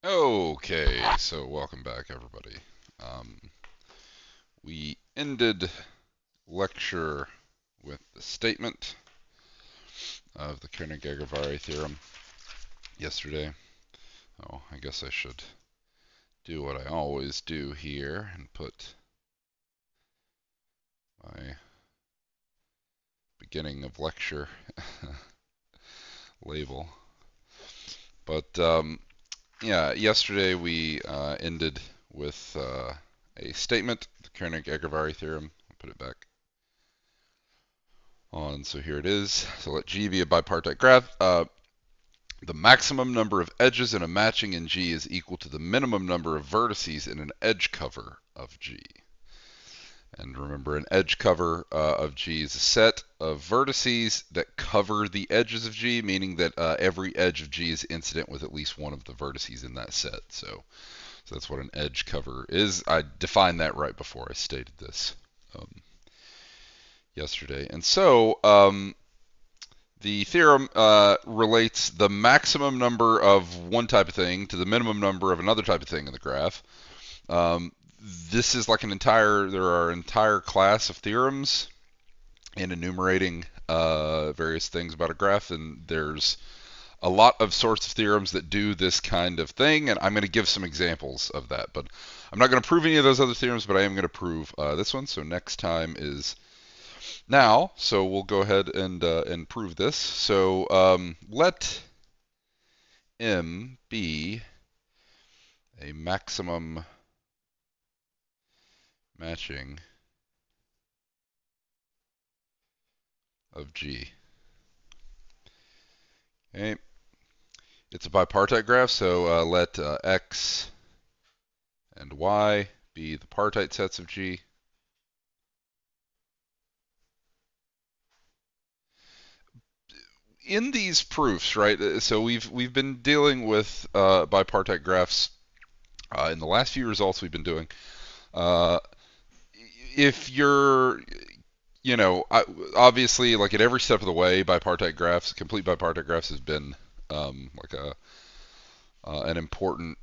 Okay, so welcome back, everybody. Um, we ended lecture with the statement of the Koenig-Egervary theorem yesterday. Oh, I guess I should do what I always do here and put my beginning of lecture label. But yeah, yesterday we ended with a statement, the Koenig-Egervary theorem. I'll put it back on. So here it is. So let G be a bipartite graph. The maximum number of edges in a matching in G is equal to the minimum number of vertices in an edge cover of G. And remember, an edge cover of G is a set of vertices that cover the edges of G, meaning that every edge of G is incident with at least one of the vertices in that set. So that's what an edge cover is. I defined that right before I stated this yesterday. And so the theorem relates the maximum number of one type of thing to the minimum number of another type of thing in the graph. Um, this is like there are an entire class of theorems in enumerating various things about a graph, and there's a lot of sorts of theorems that do this kind of thing, and I'm going to give some examples of that. But I'm not going to prove any of those other theorems, but I am going to prove this one. So next time is now. So we'll go ahead and prove this. So let M be a maximum matching of G. Okay. It's a bipartite graph, so let X and Y be the partite sets of G. In these proofs, right? So we've been dealing with bipartite graphs in the last few results we've been doing. Uh, if you're obviously, like at every step of the way, complete bipartite graphs has been like an important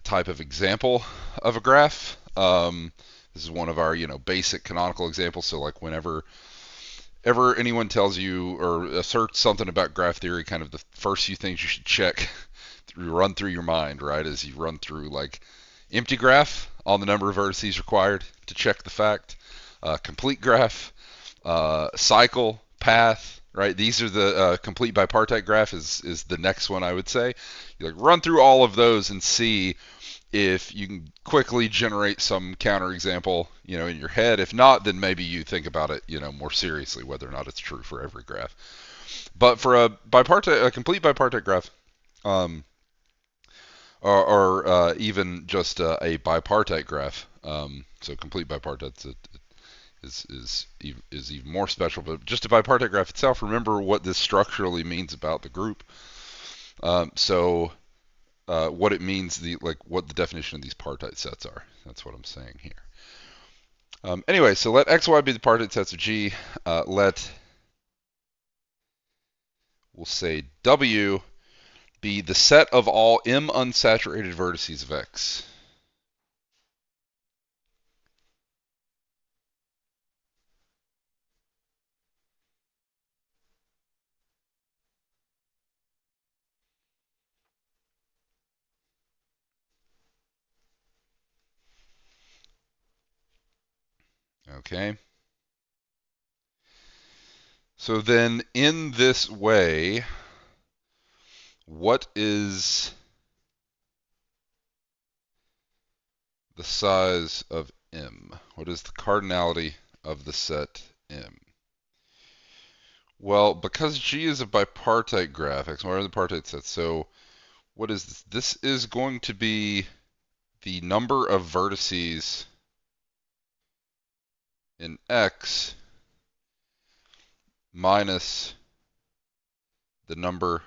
type of example of a graph. This is one of our, basic canonical examples. So like whenever anyone tells you or asserts something about graph theory, kind of the first few things you should check, run through your mind, right, as you run through like empty graph on the number of vertices required to check the fact, complete graph, cycle, path, right? These are the complete bipartite graph is the next one I would say. You like run through all of those and see if you can quickly generate some counterexample, in your head. If not, then maybe you think about it, more seriously, whether or not it's true for every graph. But for a complete bipartite graph, um, or even just a bipartite graph, so complete bipartite is even more special. But just a bipartite graph itself, remember what this structurally means about the group. So what it means, what the definition of these partite sets are. That's what I'm saying here. Anyway, so let XY be the partite sets of G. We'll say W be the set of all M unsaturated vertices of X. Okay. So then in this way, what is the size of M? What is the cardinality of the set M? Well, because G is a bipartite graph, X, Y are the partite sets, so what is this? This is going to be the number of vertices in X minus the number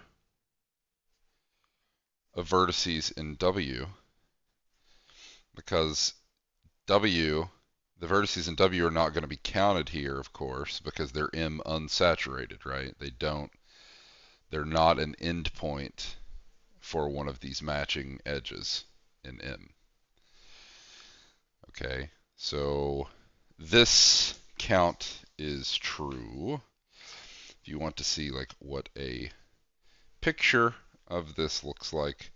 of vertices in W, because W, the vertices in W are not going to be counted here, of course, because they're M unsaturated, right? They're not an endpoint for one of these matching edges in M. Okay, so this count is true. If you want to see like what a picture of this looks like,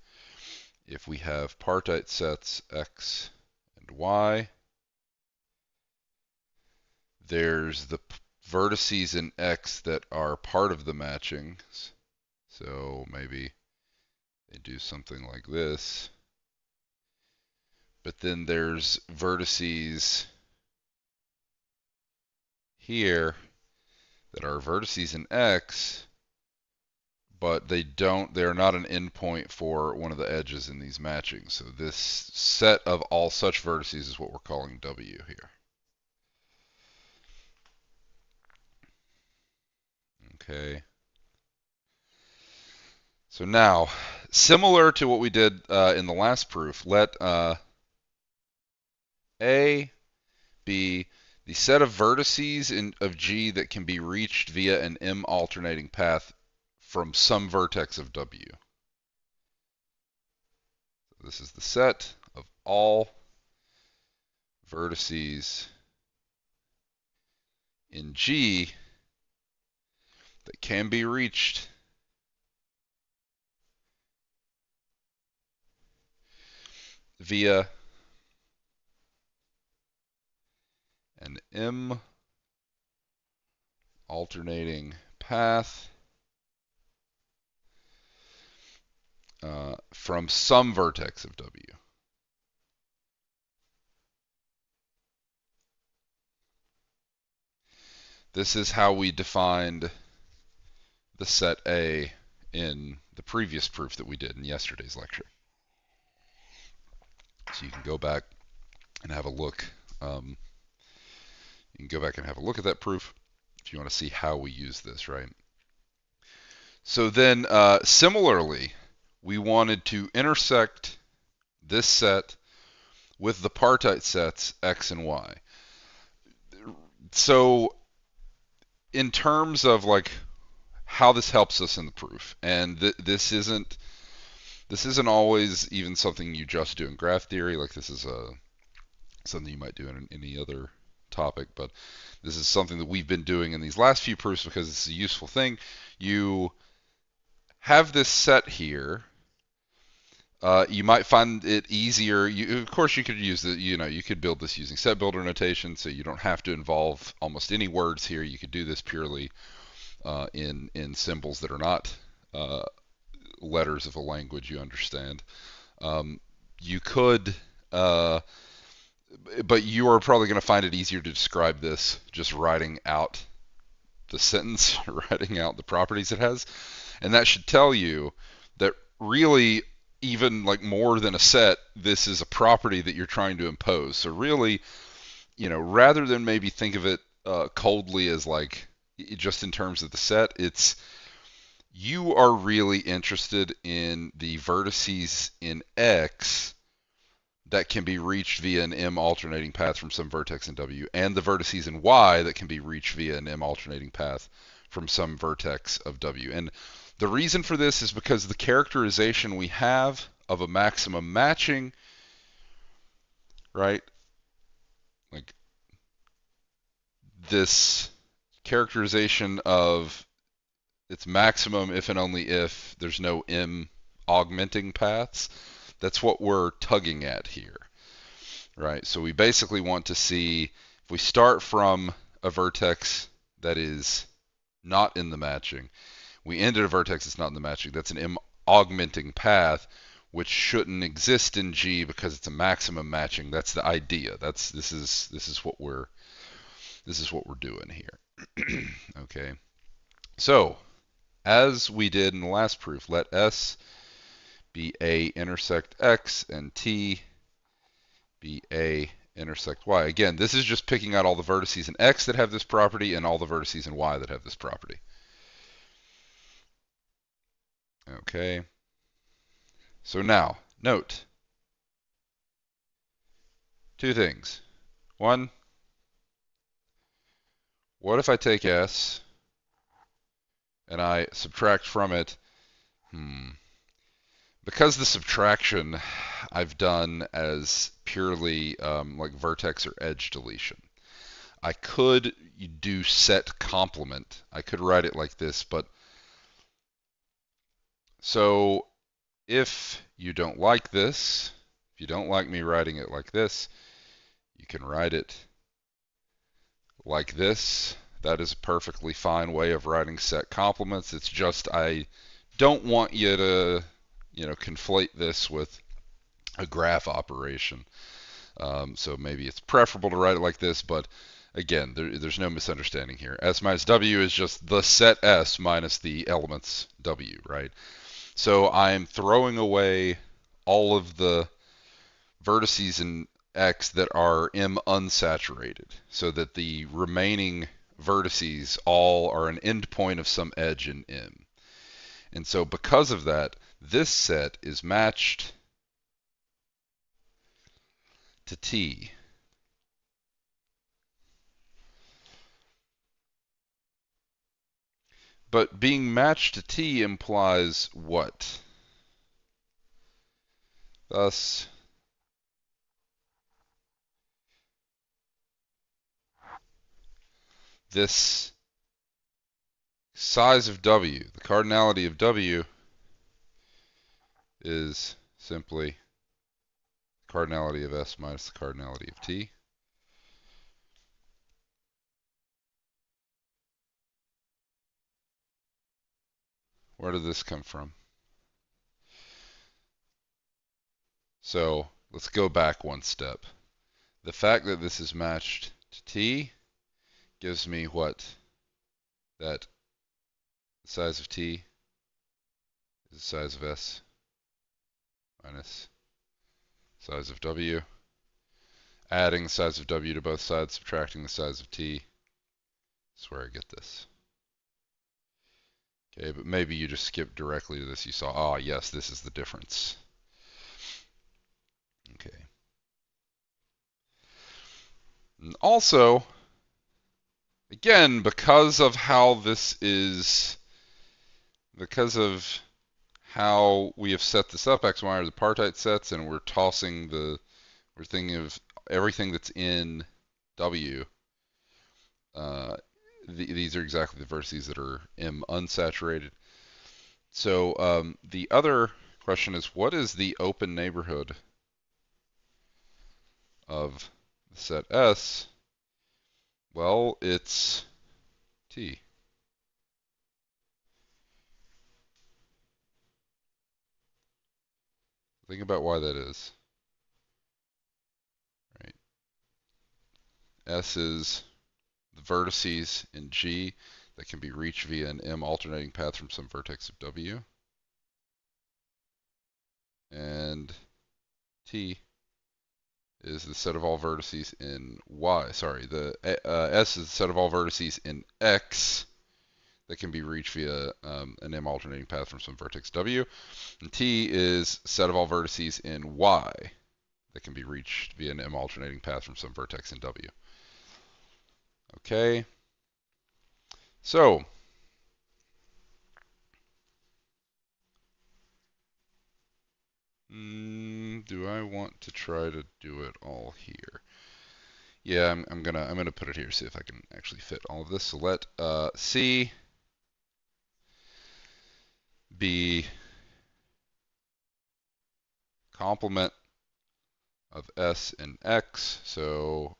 if we have partite sets X and Y, there's the vertices in X that are part of the matchings. So maybe they do something like this. But then there's vertices here that are vertices in X, but they're not an endpoint for one of the edges in these matchings. So this set of all such vertices is what we're calling W here. Okay. So now, similar to what we did in the last proof, let A be the set of vertices of G that can be reached via an M alternating path from some vertex of W. So this is the set of all vertices in G that can be reached via an M alternating path from some vertex of W. This is how we defined the set A in the previous proof that we did in yesterday's lecture. So you can go back and have a look. You can go back and have a look at that proof if you want to see how we use this, right? So then, similarly, we wanted to intersect this set with the partite sets X and Y. So in terms of like how this helps us in the proof, and this isn't always even something you just do in graph theory. Like this is something you might do in any other topic, but this is something that we've been doing in these last few proofs because it's a useful thing. You have this set here. You might find it easier. Of course, you could use you could build this using set builder notation, so you don't have to involve almost any words here. You could do this purely in symbols that are not letters of a language you understand. You could, but you are probably going to find it easier to describe this just writing out the sentence, writing out the properties it has, and that should tell you that really, even like more than a set, this is a property that you're trying to impose. So really, rather than maybe think of it coldly as like just in terms of the set, you are really interested in the vertices in X that can be reached via an M alternating path from some vertex in W, and the vertices in Y that can be reached via an M alternating path from some vertex of W. And the reason for this is because the characterization we have of a maximum matching, right? Like this characterization of its maximum if and only if there's no M augmenting paths. That's what we're tugging at here, right? So we basically want to see if we start from a vertex that is not in the matching, we end at a vertex that's not in the matching. That's an M augmenting path, which shouldn't exist in G because it's a maximum matching. That's the idea. This is what we're doing here. Okay. So as we did in the last proof, let S be A intersect X and T be A intersect Y. Again, this is just picking out all the vertices in X that have this property and all the vertices in Y that have this property. Okay. So now, note two things. One, what if I take S and I subtract from it Because the subtraction I've done as purely like vertex or edge deletion. I could do set complement. I could write it like this, but so if you don't like this, if you don't like me writing it like this, you can write it like this. That is a perfectly fine way of writing set complements. It's just I don't want you to, conflate this with a graph operation. So maybe it's preferable to write it like this, but again, there's no misunderstanding here. S minus W is just the set S minus the elements W, right? So I'm throwing away all of the vertices in X that are M unsaturated, so that the remaining vertices all are an endpoint of some edge in M. And so because of that, this set is matched to T. But being matched to T implies what? Thus, this size of W, the cardinality of W, is simply cardinality of S minus the cardinality of T. Where did this come from? So let's go back one step. The fact that this is matched to T gives me what? That the size of T is the size of S minus size of W. Adding the size of W to both sides, subtracting the size of T. That's where I get this. Okay, but maybe you just skipped directly to this. You saw, ah, yes, this is the difference. Okay. And also, again, because of how this is, because of how we have set this up, X, Y are the partite sets, and we're thinking of everything that's in W. These are exactly the vertices that are M unsaturated. So the other question is, what is the open neighborhood of the set S? Well, it's T. Think about why that is. Right. S is the vertices in G that can be reached via an M alternating path from some vertex of W. And T is the set of all vertices in Y. Sorry, the S is the set of all vertices in X that can be reached via an M alternating path from some vertex W. And T is set of all vertices in Y that can be reached via an M alternating path from some vertex in W. Okay. So, do I want to try to do it all here? Yeah, I'm gonna put it here, see if I can actually fit all of this. So let C be complement of S and X. So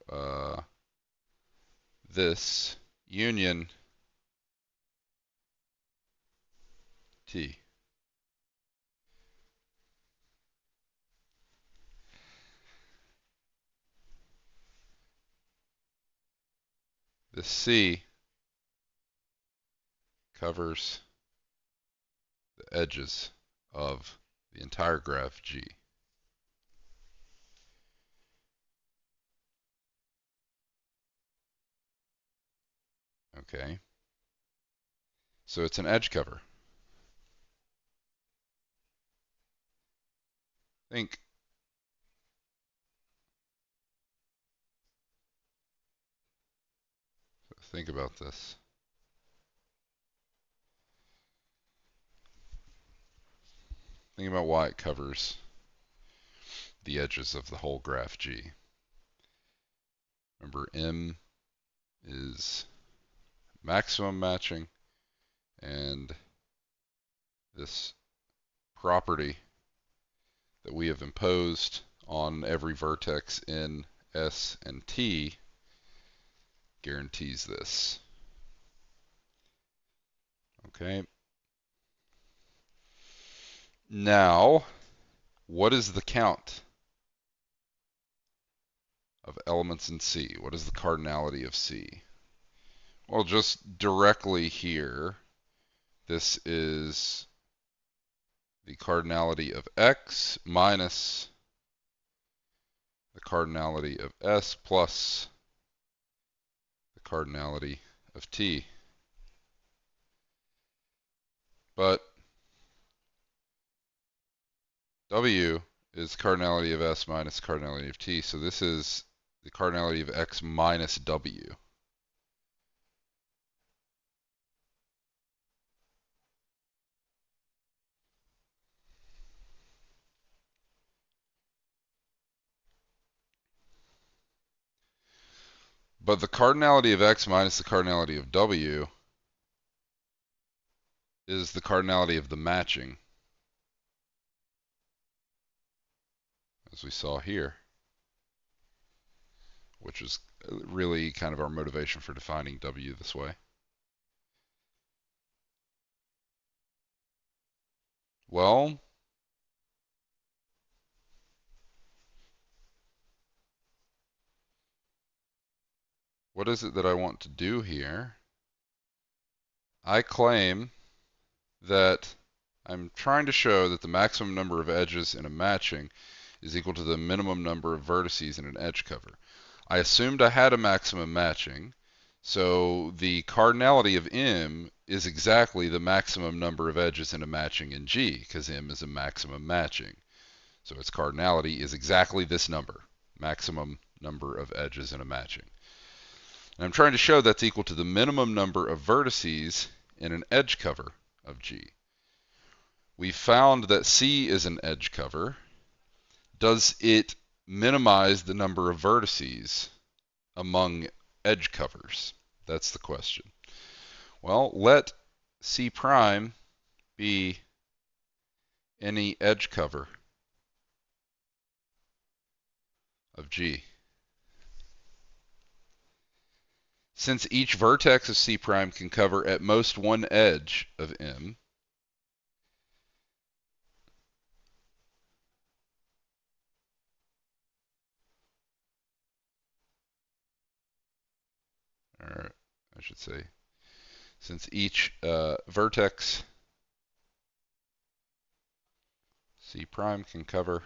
this union T. This C covers the edges of the entire graph G. Okay. So it's an edge cover. Think think about this. think about why it covers the edges of the whole graph G. Remember, M is maximum matching, and this property that we have imposed on every vertex in S and T guarantees this. Okay. Now, what is the count of elements in C? What is the cardinality of C? Well, just directly here, this is the cardinality of X minus the cardinality of S plus the cardinality of T. But W is cardinality of S minus cardinality of T, so this is the cardinality of X minus W. But the cardinality of X minus the cardinality of W is the cardinality of the matching, as we saw here, which is really kind of our motivation for defining W this way. Well, what is it that I want to do here? I claim that I'm trying to show that the maximum number of edges in a matching is equal to the minimum number of vertices in an edge cover. I assumed I had a maximum matching, so the cardinality of M is exactly the maximum number of edges in a matching in G, because M is a maximum matching. So its cardinality is exactly this number, maximum number of edges in a matching. And I'm trying to show that's equal to the minimum number of vertices in an edge cover of G. We found that C is an edge cover. Does it minimize the number of vertices among edge covers? That's the question. Well, let C prime be any edge cover of G. Since each vertex of C prime can cover at most one edge of M, or I should say, since each vertex C prime can cover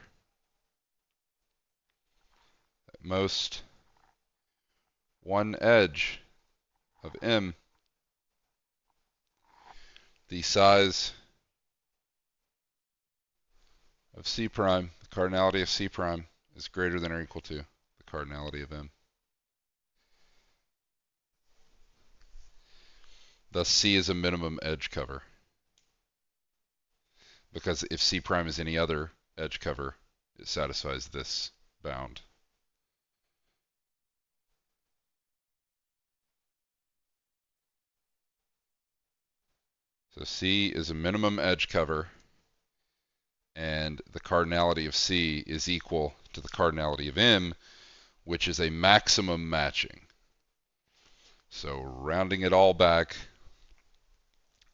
at most one edge of M, the size of C prime, the cardinality of C prime, is greater than or equal to the cardinality of M. Thus, C is a minimum edge cover, because if C prime is any other edge cover, it satisfies this bound. So C is a minimum edge cover, and the cardinality of C is equal to the cardinality of M, which is a maximum matching. So rounding it all back,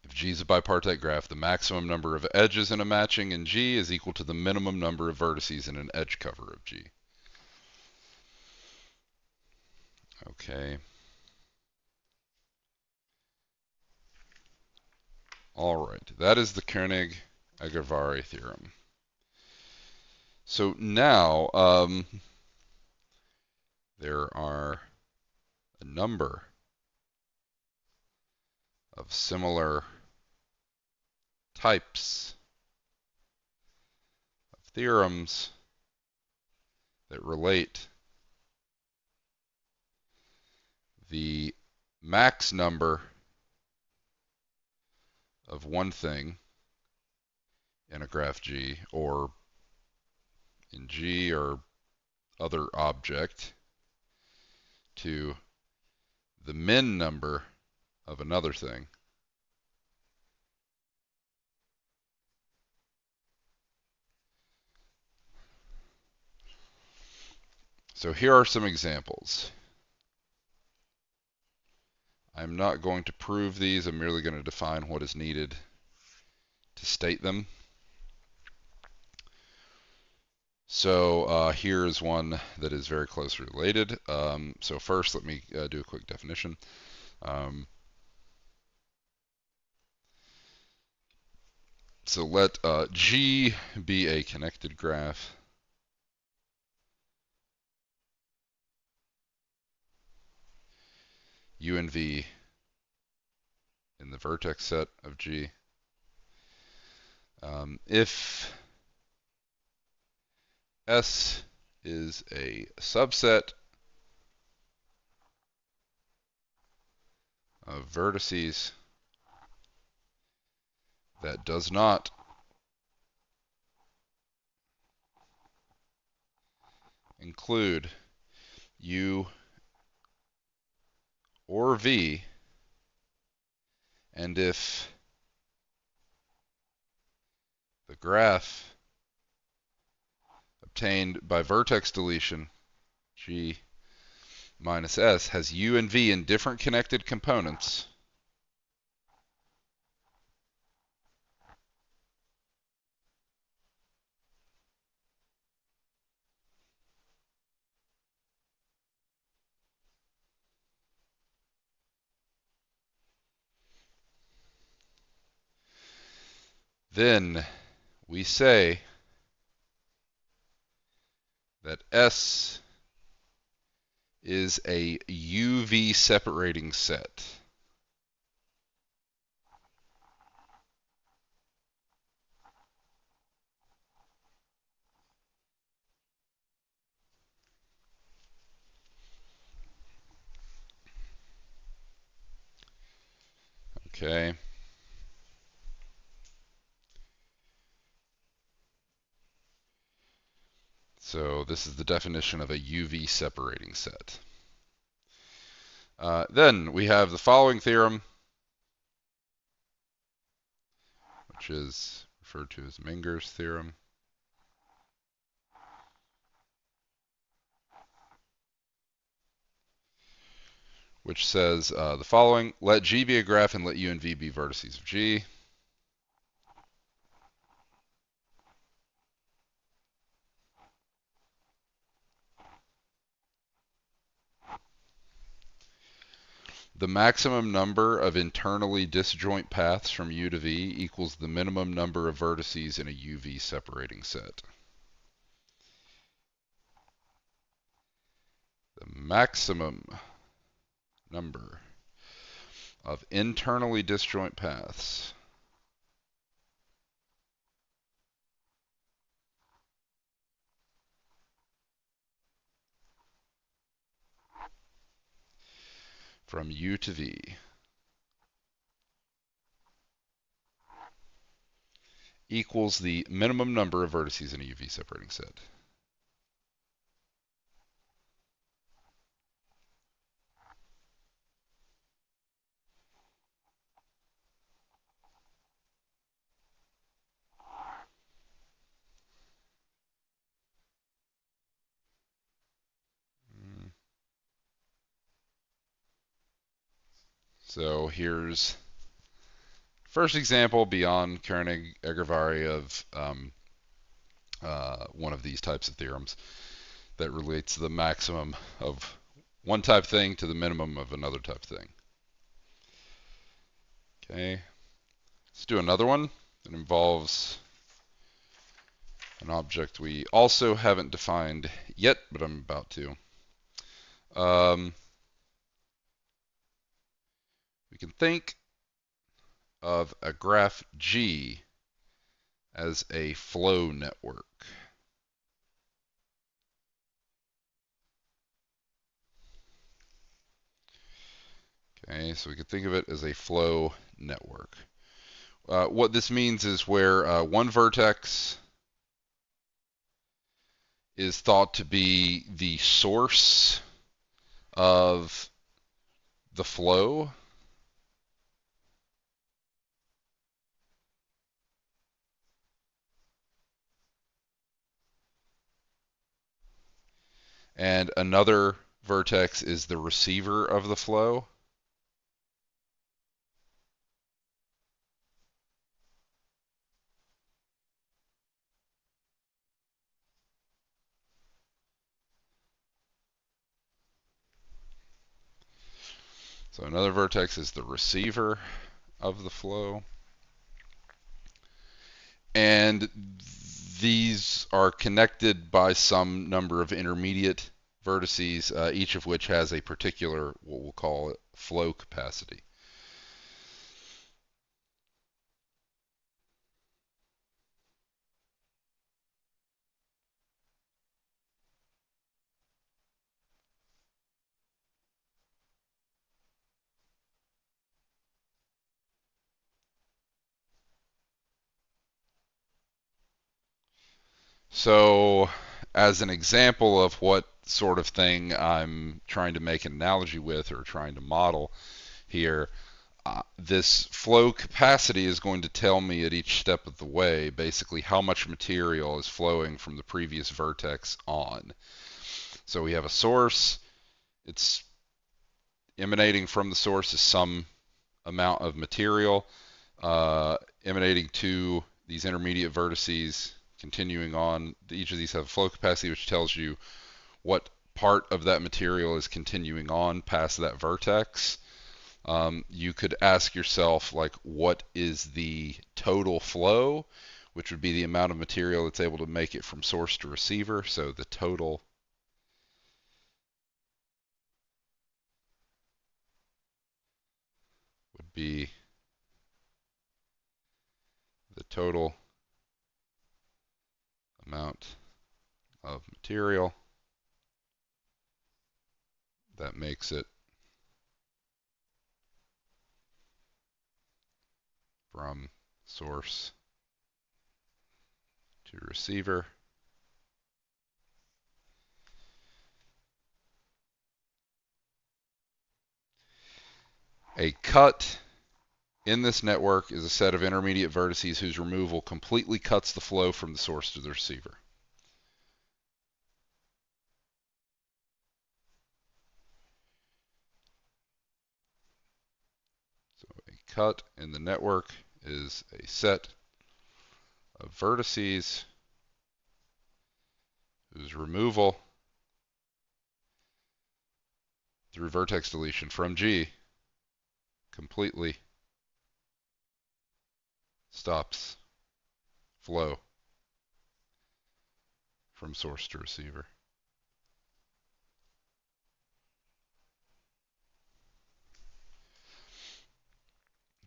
if G is a bipartite graph, the maximum number of edges in a matching in G is equal to the minimum number of vertices in an edge cover of G. Okay. All right, that is the Koenig-Egervary theorem. So now there are a number of similar types of theorems that relate the max number of one thing in a graph G, or in G or other object, to the min number of another thing. So here are some examples. I'm not going to prove these, I'm merely going to define what is needed to state them. So here is one that is very closely related. So first, let me do a quick definition. So let G be a connected graph. U and V in the vertex set of G. If S is a subset of vertices that does not include U or V, and if the graph obtained by vertex deletion G minus S has U and V in different connected components, then we say that S is a UV separating set. Okay. So this is the definition of a UV separating set. Then we have the following theorem, which is referred to as Menger's theorem. Which says the following: let G be a graph and let U and V be vertices of G. The maximum number of internally disjoint paths from U to V equals the minimum number of vertices in a UV separating set. The maximum number of internally disjoint paths from U to V equals the minimum number of vertices in a UV separating set. So here's first example beyond Koenig-Egervary of one of these types of theorems that relates the maximum of one type thing to the minimum of another type thing. Okay, let's do another one that involves an object we also haven't defined yet, but I'm about to. We can think of a graph G as a flow network. Okay, so we could think of it as a flow network. what this means is where one vertex is thought to be the source of the flow, and another vertex is the receiver of the flow. So another vertex is the receiver of the flow. And these are connected by some number of intermediate vertices, each of which has a particular, what we'll call it, flow capacity. So, as an example of what sort of thing I'm trying to make an analogy with or trying to model here, this flow capacity is going to tell me at each step of the way basically how much material is flowing from the previous vertex on. So we have a source, it's emanating from the source is some amount of material emanating to these intermediate vertices, continuing on. Each of these have a flow capacity, which tells you what part of that material is continuing on past that vertex. You could ask yourself, like, what is the total flow, which would be the amount of material that's able to make it from source to receiver. So the total would be the total amount of material that makes it from source to receiver. A cut in this network is a set of intermediate vertices whose removal completely cuts the flow from the source to the receiver. So a cut in the network is a set of vertices whose removal through vertex deletion from G completely stops flow from source to receiver.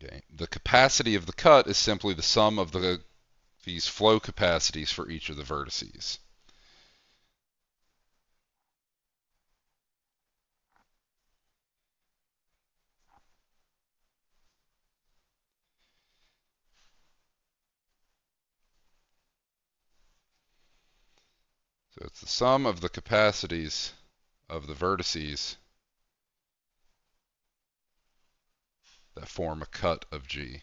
Okay. The capacity of the cut is simply the sum of these flow capacities for each of the vertices. So it's the sum of the capacities of the vertices that form a cut of G.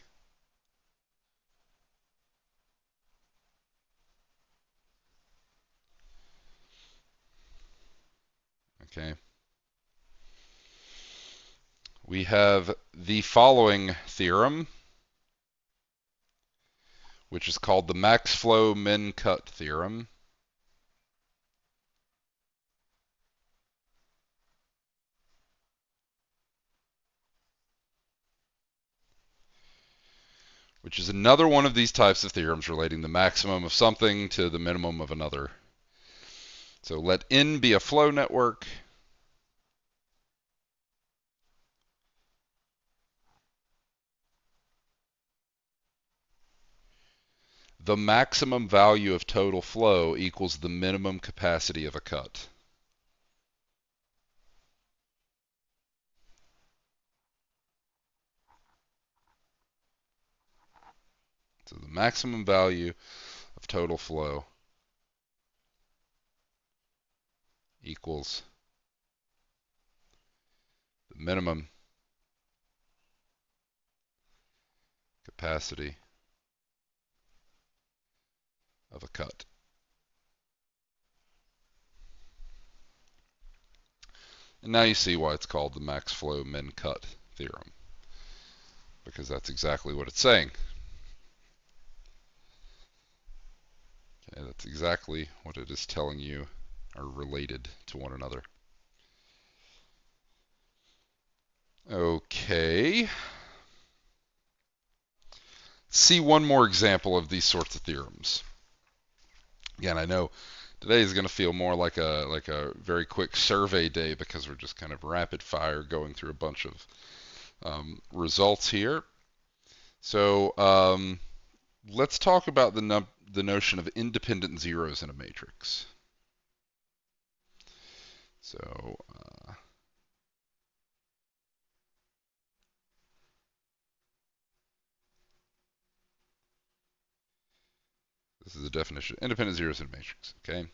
Okay. We have the following theorem, which is called the max flow min cut theorem. Which is another one of these types of theorems relating the maximum of something to the minimum of another. So let N be a flow network. The maximum value of total flow equals the minimum capacity of a cut. So the maximum value of total flow equals the minimum capacity of a cut. And now you see why it's called the max flow min cut theorem, because that's exactly what it's saying. Okay, that's exactly what it is telling you are related to one another. Okay. See one more example of these sorts of theorems. Again, I know today is going to feel more like a very quick survey day because we're just kind of rapid fire going through a bunch of results here. So let's talk about the notion of independent zeros in a matrix. So this is the definition of independent zeros in a matrix. Okay.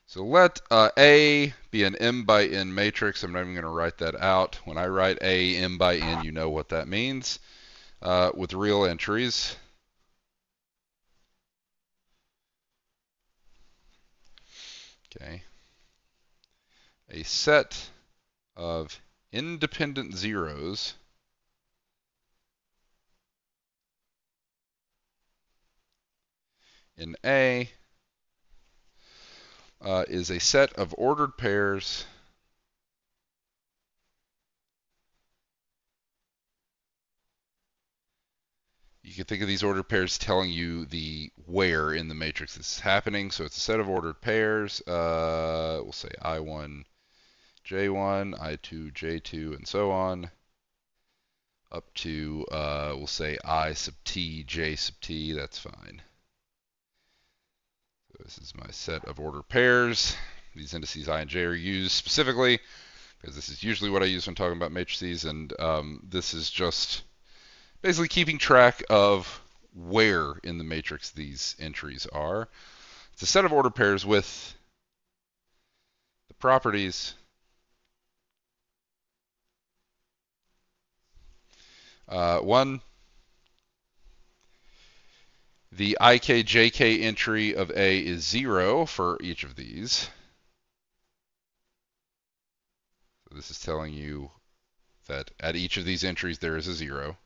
So let A be an m by n matrix. I'm not even going to write that out. When I write A m by n, you know what that means. With real entries. Okay. A set of independent zeros in A is a set of ordered pairs You can think of these ordered pairs telling you the where in the matrix this is happening. So it's a set of ordered pairs. We'll say I1, J1, I2, J2, and so on, up to, we'll say I sub t, J sub t. That's fine. So this is my set of ordered pairs. These indices I and J are used specifically because this is usually what I use when talking about matrices, and this is just basically keeping track of where in the matrix these entries are. It's a set of ordered pairs with the properties one, the ikjk entry of A is 0 for each of these. So this is telling you that at each of these entries there is a 0.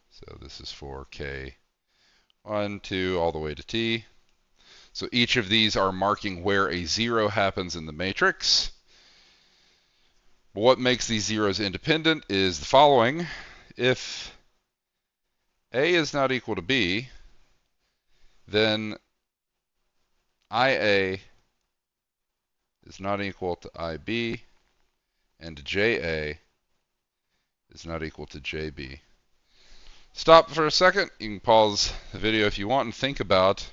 So this is for k 1, 2, all the way to t. So each of these are marking where a 0 happens in the matrix. But what makes these zeros independent is the following. If A is not equal to B, then IA is not equal to IB, and JA is not equal to JB. Stop for a second. You can pause the video if you want and think about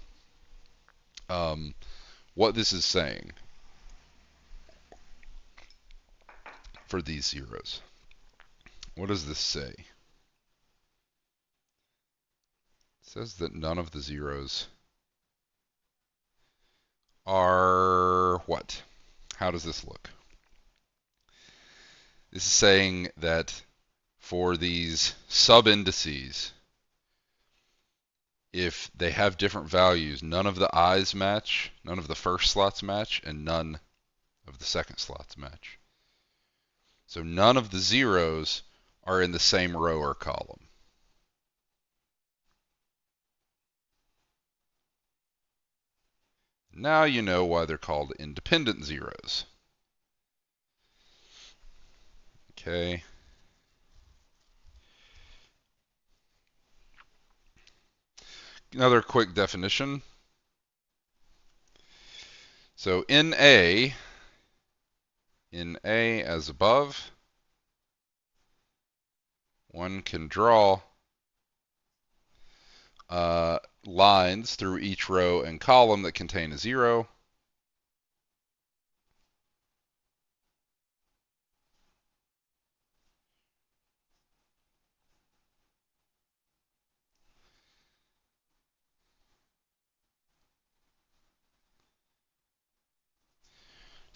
what this is saying for these zeros. What does this say? It says that none of the zeros are what? How does this look? This is saying that for these sub-indices, if they have different values, none of the i's match, none of the first slots match, and none of the second slots match. So none of the zeros are in the same row or column. Now you know why they're called independent zeros. Okay. Another quick definition. So in A as above, one can draw lines through each row and column that contain a 0.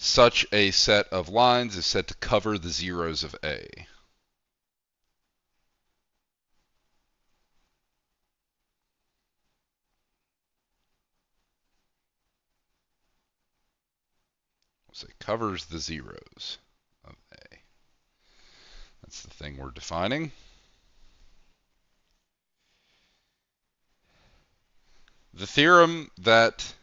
such a set of lines is said to cover the zeros of A. We'll say covers the zeros of A. That's the thing we're defining. The theorem that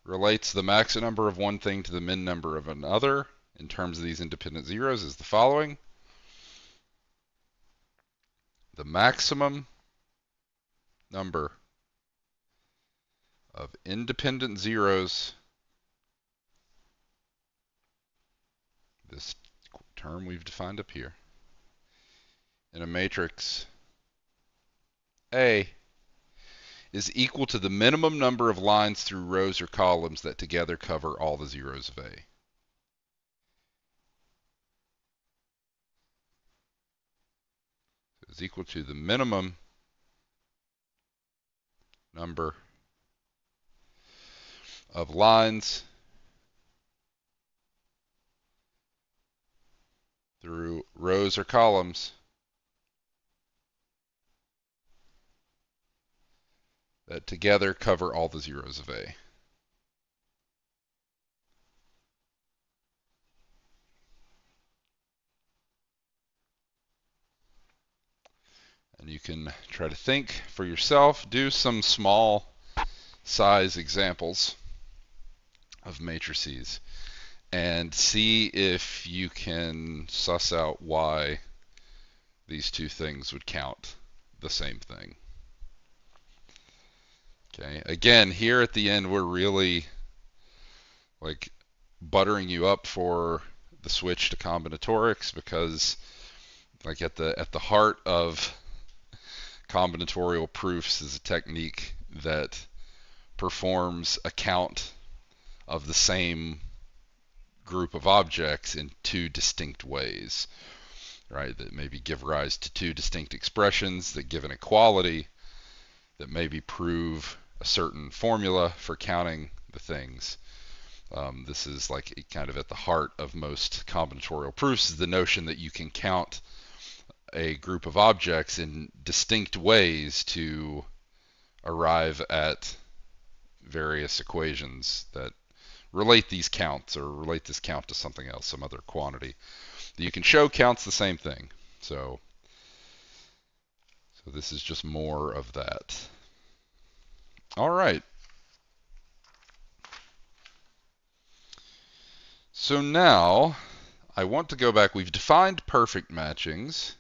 relates the maximum number of one thing to the min number of another in terms of these independent zeros is the following. The maximum number of independent zeros, this term we've defined up here, in a matrix A is equal to the minimum number of lines through rows or columns that together cover all the zeros of A. Is equal to the minimum number of lines through rows or columns that together cover all the zeros of A. And you can try to think for yourself, do some small size examples of matrices, and see if you can suss out why these two things would count the same thing. Okay, again, here at the end, we're really like buttering you up for the switch to combinatorics, because like at the heart of combinatorial proofs is a technique that performs a count of the same group of objects in two distinct ways, right? That maybe give rise to two distinct expressions that give an equality, that maybe prove a certain formula for counting the things. This is like kind of at the heart of most combinatorial proofs, is the notion that you can count a group of objects in distinct ways to arrive at various equations that relate these counts, or relate this count to something else, some other quantity that you can show counts the same thing. So this is just more of that. All right. So now I want to go back. We've defined perfect matchings.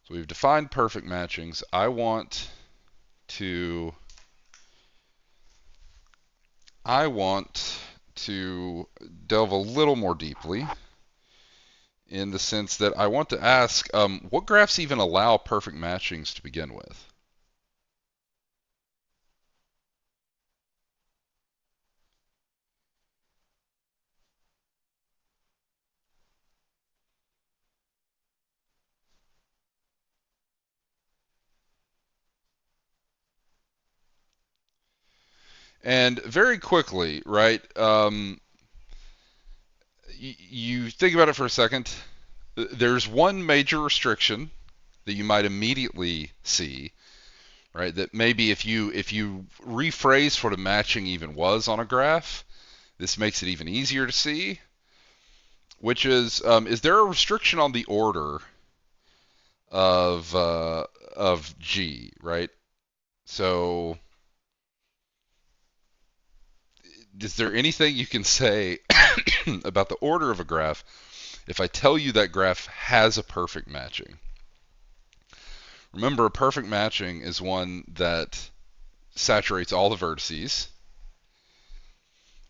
So we've defined perfect matchings. I want to delve a little more deeply, in the sense that I want to ask, what graphs even allow perfect matchings to begin with? And very quickly, right, you think about it for a second. There's one major restriction that you might immediately see, right? That maybe if you rephrase what a matching even was on a graph, this makes it even easier to see. Which is there a restriction on the order of G, right? So is there anything you can say about the order of a graph if I tell you that graph has a perfect matching? Remember, a perfect matching is one that saturates all the vertices,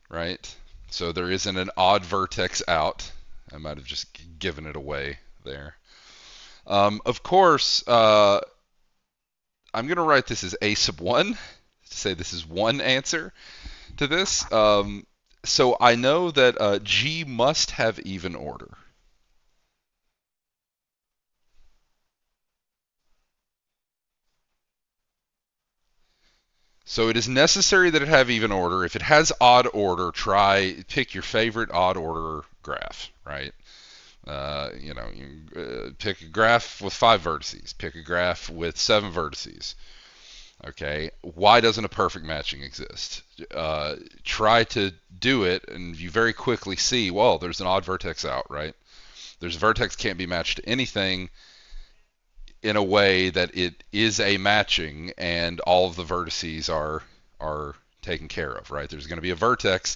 right? So there isn't an odd vertex out. I might have just given it away there. Of course, I'm going to write this as A sub 1 to say this is one answer to this. So I know that G must have even order. So it is necessary that it have even order. If it has odd order, pick your favorite odd order graph, right? Pick a graph with 5 vertices. Pick a graph with 7 vertices. Okay, why doesn't a perfect matching exist? Try to do it, and you very quickly see, well, there's an odd vertex out, right? There's a vertex can't be matched to anything in a way that it is a matching, and all of the vertices are taken care of, right? There's going to be a vertex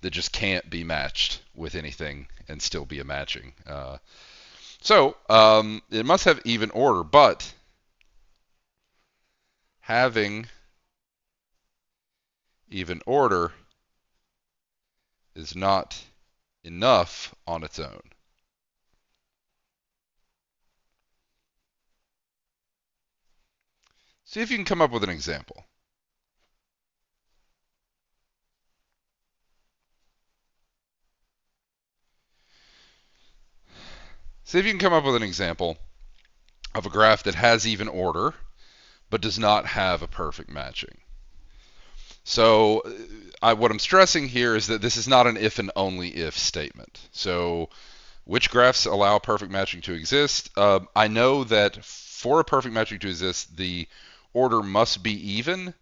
that just can't be matched with anything and still be a matching. So it must have even order, but having even order is not enough on its own. See if you can come up with an example. See if you can come up with an example of a graph that has even order but does not have a perfect matching. So what I'm stressing here is that this is not an if and only if statement. So which graphs allow perfect matching to exist? I know that for a perfect matching to exist, the order must be even,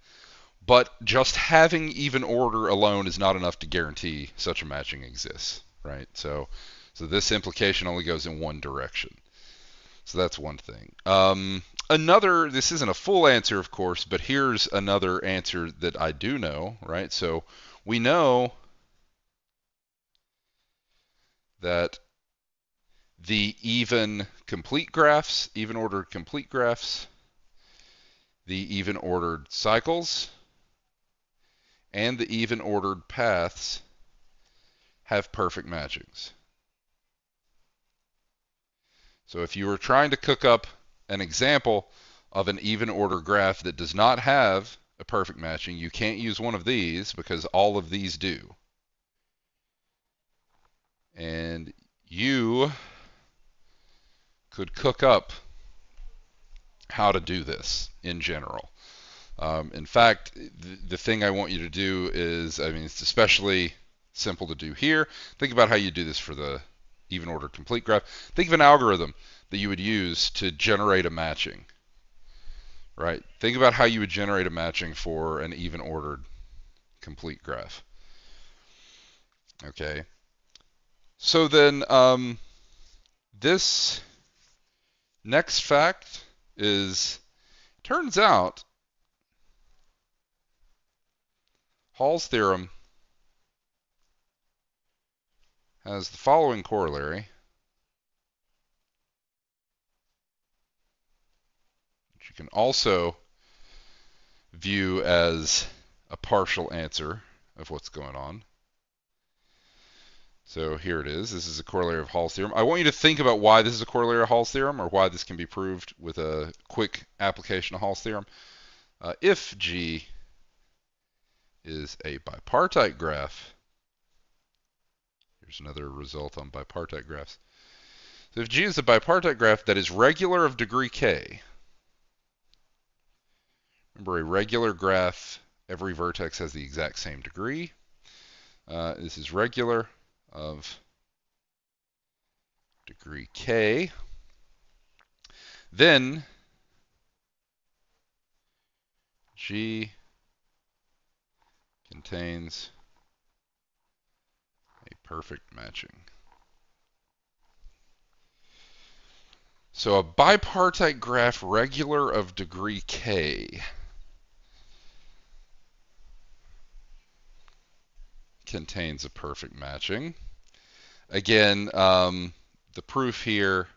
but just having even order alone is not enough to guarantee such a matching exists, right? So this implication only goes in one direction. So that's one thing. This isn't a full answer, of course, but here's another answer that I do know, right? So we know that the even ordered complete graphs, the even ordered cycles, and the even ordered paths have perfect matchings. So if you were trying to cook up an example of an even order graph that does not have a perfect matching, you can't use one of these because all of these do. And you could cook up how to do this in general. In fact, the thing I want you to do is, it's especially simple to do here. Think about how you do this for the even ordered complete graph. Think of an algorithm that you would use to generate a matching, right? Think about how you would generate a matching for an even ordered complete graph. Okay. So then this next fact is, turns out Hall's theorem has the following corollary, which you can also view as a partial answer of what's going on. So here it is. This is a corollary of Hall's theorem. I want you to think about why this is a corollary of Hall's theorem, or why this can be proved with a quick application of Hall's theorem. If G is a bipartite graph, here's another result on bipartite graphs. So if G is a bipartite graph that is regular of degree k, remember a regular graph, every vertex has the exact same degree. This is regular of degree k. Then G contains a perfect matching. So a bipartite graph regular of degree k contains a perfect matching. Again, the proof here,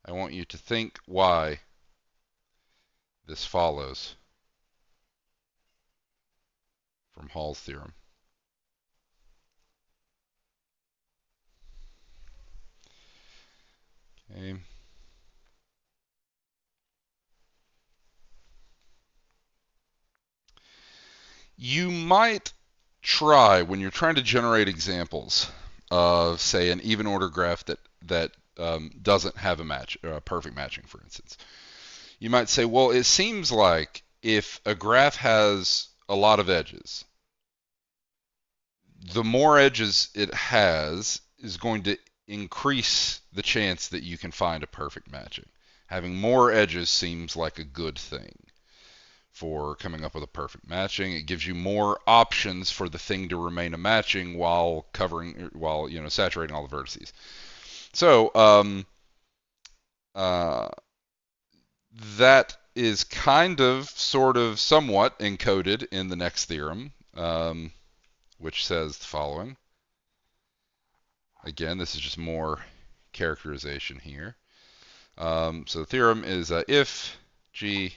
I want you to think why this follows from Hall's theorem. Okay. You might try, when you're trying to generate examples of, say, an even order graph that doesn't have a perfect matching, for instance. You might say, well, it seems like if a graph has a lot of edges, the more edges it has is going to increase the chance that you can find a perfect matching. Having more edges seems like a good thing for coming up with a perfect matching. It gives you more options for the thing to remain a matching while saturating all the vertices. So that is kind of, sort of, somewhat encoded in the next theorem, which says the following. Again, this is just more characterization here. So the theorem is if G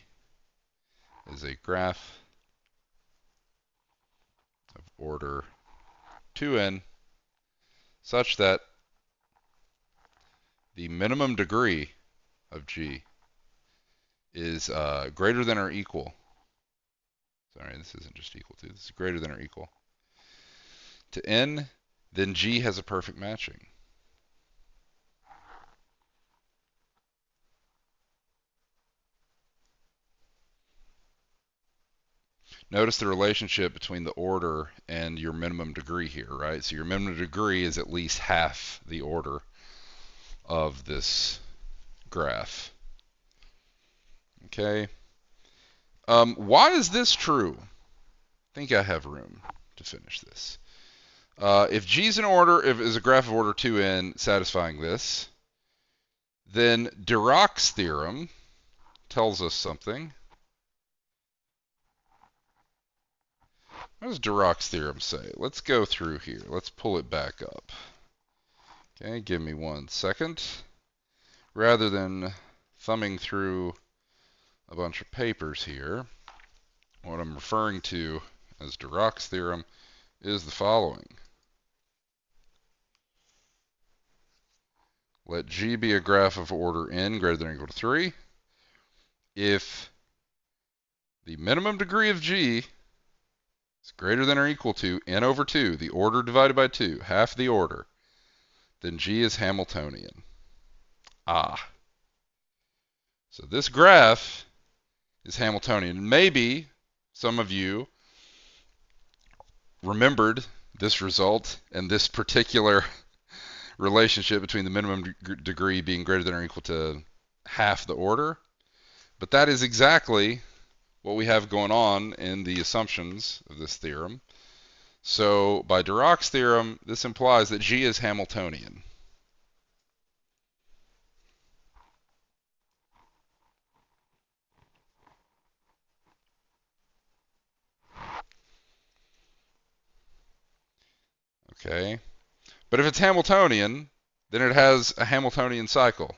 is a graph of order 2n such that the minimum degree of G is greater than or equal. Sorry, this isn't just equal to. This is greater than or equal to n, then G has a perfect matching. Notice the relationship between the order and your minimum degree here, right? So your minimum degree is at least half the order of this graph. Okay. Why is this true? I think I have room to finish this. If G is is a graph of order 2n satisfying this, then Dirac's theorem tells us something. What does Dirac's theorem say? Let's go through here. Let's pull it back up. Okay, give me 1 second. Rather than thumbing through a bunch of papers here, what I'm referring to as Dirac's theorem is the following. Let G be a graph of order n greater than or equal to 3 if the minimum degree of G is greater than or equal to n over 2, the order divided by 2, half the order, then G is Hamiltonian. So this graph is Hamiltonian. Maybe some of you remembered this result and this particular relationship between the minimum degree being greater than or equal to half the order. But that is exactly what we have going on in the assumptions of this theorem. So by Dirac's theorem, this implies that G is Hamiltonian. Okay. But if it's Hamiltonian, then it has a Hamiltonian cycle.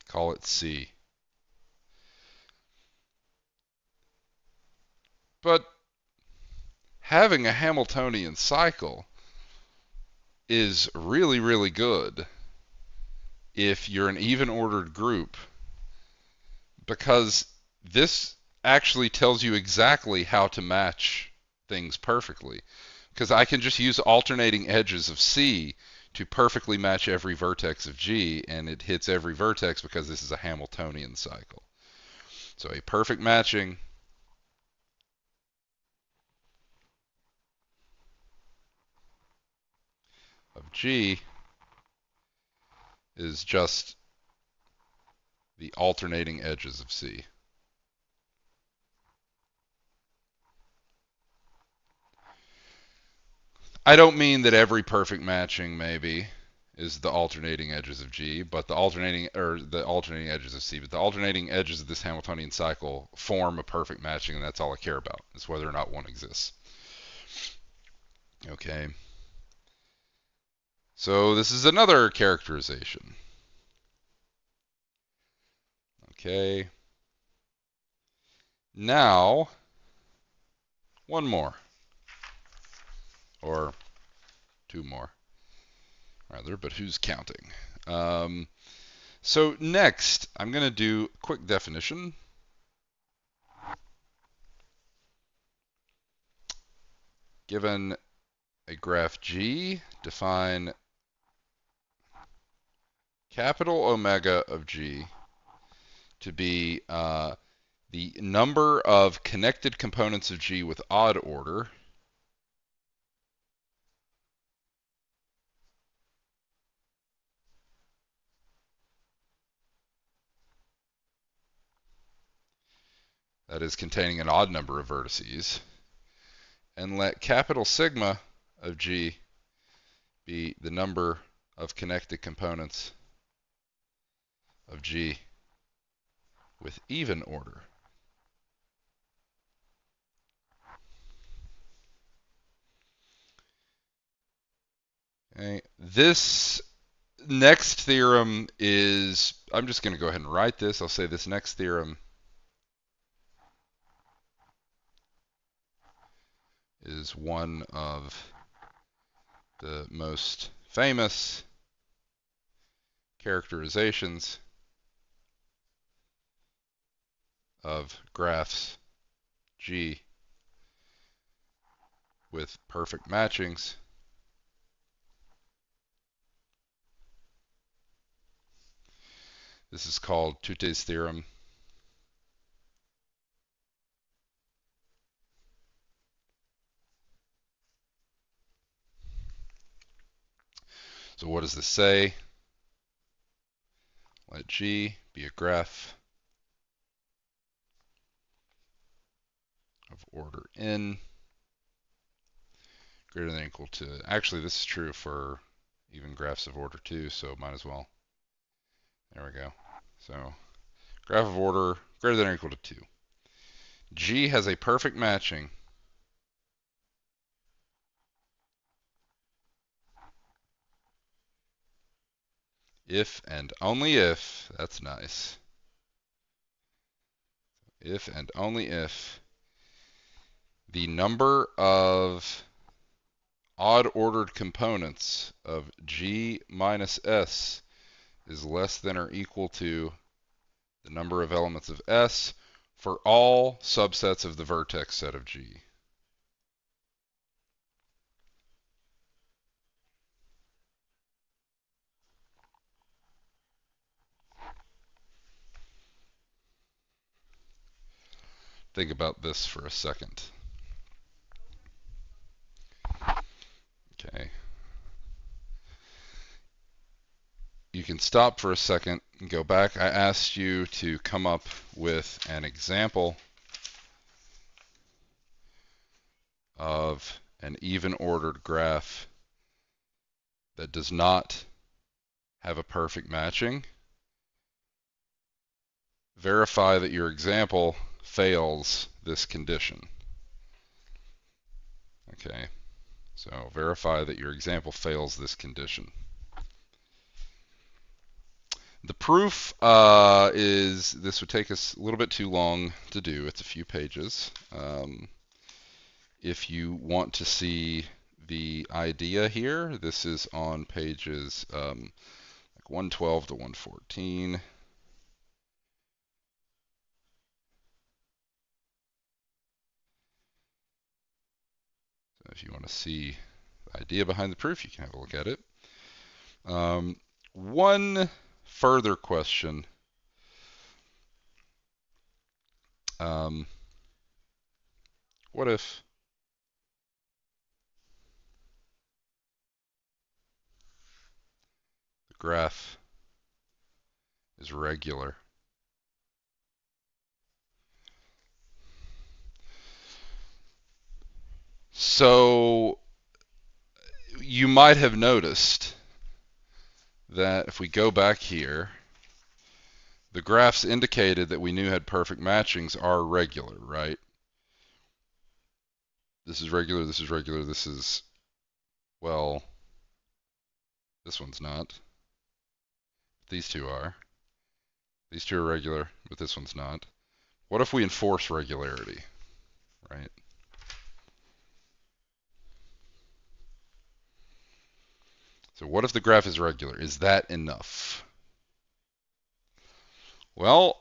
Call it C. But having a Hamiltonian cycle is really, really good if you're an even-ordered group, because this actually tells you exactly how to match things perfectly. Because I can just use alternating edges of C to perfectly match every vertex of G, and it hits every vertex because this is a Hamiltonian cycle. So a perfect matching of G is just the alternating edges of C. I don't mean that every perfect matching maybe is the alternating edges of G, but the alternating edges of C, but the alternating edges of this Hamiltonian cycle form a perfect matching, and that's all I care about, is whether or not one exists. Okay. So this is another characterization. Okay. Now, one more. Or two more, rather, but who's counting? So next, I'm going to do a quick definition. given a graph G, define capital omega of G to be the number of connected components of G with odd order that is containing an odd number of vertices, and let capital sigma of G be the number of connected components of G with even order. Okay. This next theorem is, I'm just going to go ahead and write this. I'll say this next theorem is one of the most famous characterizations of graphs G with perfect matchings. This is called Tutte's theorem. So what does this say? Let G be a graph of order n greater than or equal to, actually this is true for even graphs of order 2, so might as well. There we go. So graph of order greater than or equal to 2. G has a perfect matching if and only if, that's nice, if and only if the number of odd ordered components of G minus S is less than or equal to the number of elements of S for all subsets of the vertex set of G. Think about this for a second. Okay. You can stop for a second and go back. I asked you to come up with an example of an even ordered graph that does not have a perfect matching. Verify that your example fails this condition. Okay, so verify that your example fails this condition. The proof is, this would take us a little bit too long to do. It's a few pages. If you want to see the idea here, this is on pages like 112 to 114. So if you want to see the idea behind the proof, you can have a look at it. One further question. What if the graph is regular? So you might have noticed that if we go back here, the graphs indicated that we knew had perfect matchings are regular, right? This is regular, this is regular, this is, well, this one's not. These two are. These two are regular, but this one's not. What if we enforce regularity, right? So what if the graph is regular? Is that enough? Well,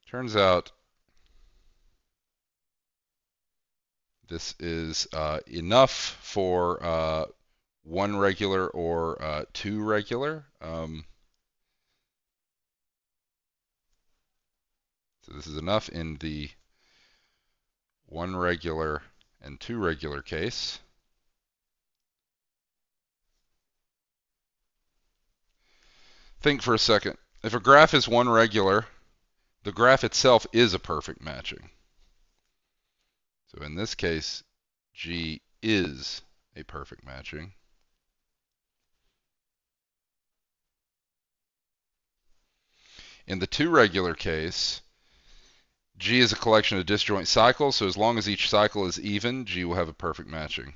turns out This is enough for one regular or two regular. So this is enough in the one regular and two regular case. Think for a second. If a graph is one regular, the graph itself is a perfect matching. So in this case, G is a perfect matching. In the two regular case, G is a collection of disjoint cycles, so as long as each cycle is even, G will have a perfect matching.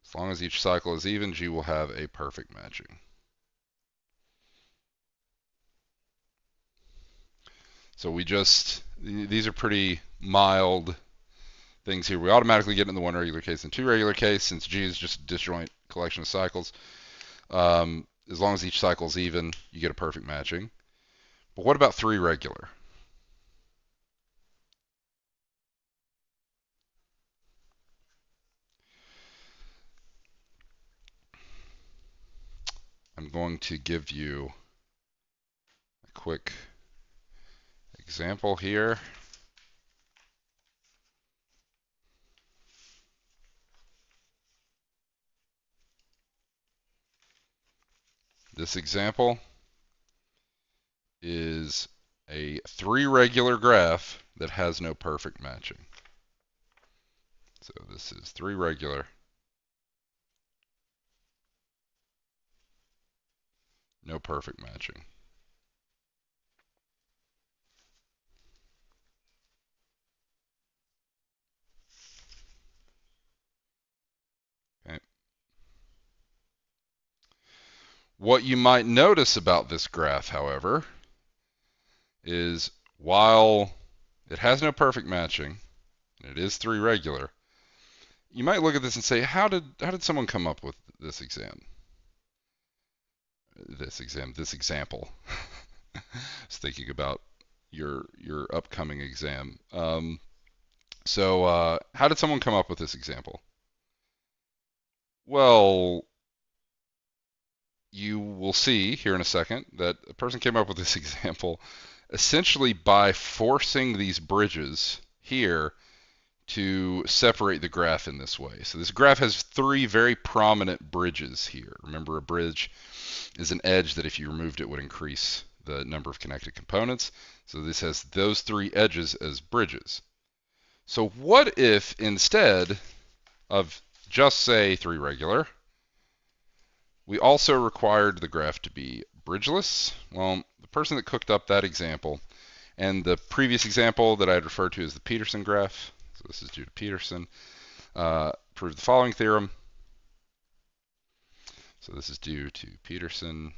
As long as each cycle is even, G will have a perfect matching. So these are pretty mild things here. We automatically get in the one regular case and two regular case, since G is just a disjoint collection of cycles. As long as each cycle is even, you get a perfect matching. But what about three regular? I'm going to give you a quick example here. This example is a three regular graph that has no perfect matching. So this is three regular, no perfect matching. Okay. What you might notice about this graph, however, is while it has no perfect matching, and it is three regular, you might look at this and say, how did someone come up with this example? I was thinking about your upcoming exam. So how did someone come up with this example? Well, you will see here in a second that a person came up with this example essentially by forcing these bridges here to separate the graph in this way. So this graph has three very prominent bridges here. Remember, a bridge is an edge that if you removed it would increase the number of connected components. So this has those three edges as bridges. So what if instead of just say three regular, we also required the graph to be bridgeless? Well, the person that cooked up that example, and the previous example that I had referred to as the Petersen graph, so this is due to Petersen, proved the following theorem. So this is due to Petersen.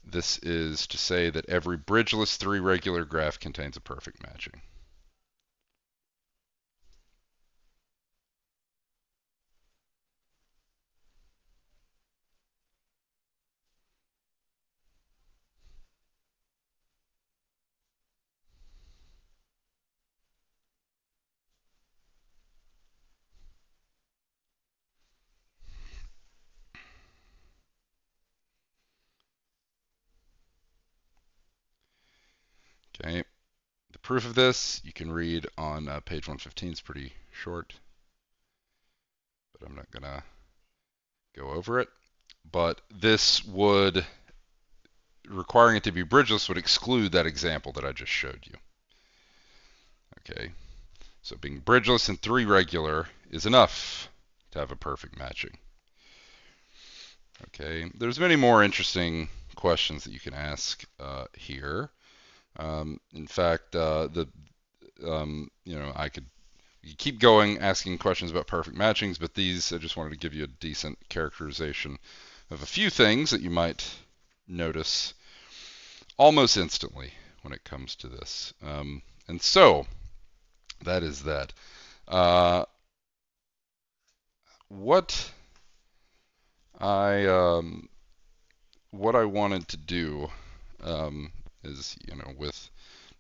This is to say that every bridgeless three regular graph contains a perfect matching. Okay, the proof of this you can read on page 115. It's pretty short, but I'm not gonna go over it. But this would, requiring it to be bridgeless would exclude that example that I just showed you. Okay, so being bridgeless and three regular is enough to have a perfect matching. Okay, there's many more interesting questions that you can ask here. In fact, I could keep going asking questions about perfect matchings, but these I just wanted to give you a decent characterization of a few things that you might notice almost instantly when it comes to this. And so that is that. What I what I wanted to do is, with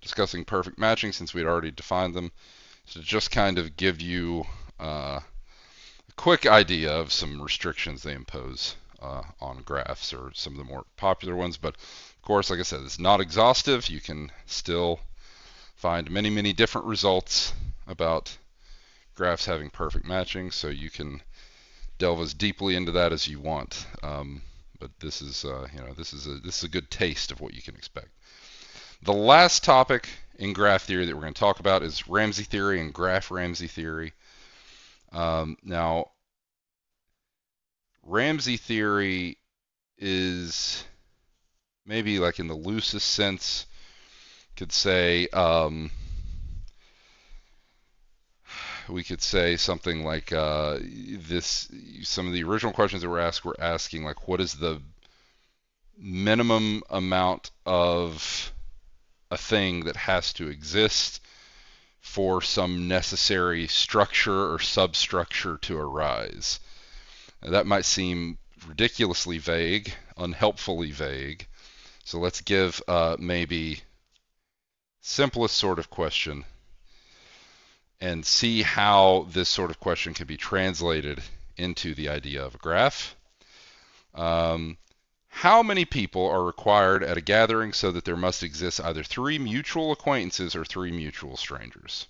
discussing perfect matching, since we'd already defined them, to just kind of give you a quick idea of some restrictions they impose on graphs, or some of the more popular ones. But of course, like I said, it's not exhaustive. You can still find many, many different results about graphs having perfect matching, so you can delve as deeply into that as you want. But this is, this is a good taste of what you can expect. The last topic in graph theory that we're going to talk about is Ramsey theory and graph Ramsey theory. Now, Ramsey theory is maybe, like, in the loosest sense, could say we could say something like this. Some of the original questions that were asked were asking, like, what is the minimum amount of a thing that has to exist for some necessary structure or substructure to arise. Now, that might seem ridiculously vague, unhelpfully vague. So let's give maybe simplest sort of question and see how this sort of question can be translated into the idea of a graph. How many people are required at a gathering so that there must exist either 3 mutual acquaintances or 3 mutual strangers?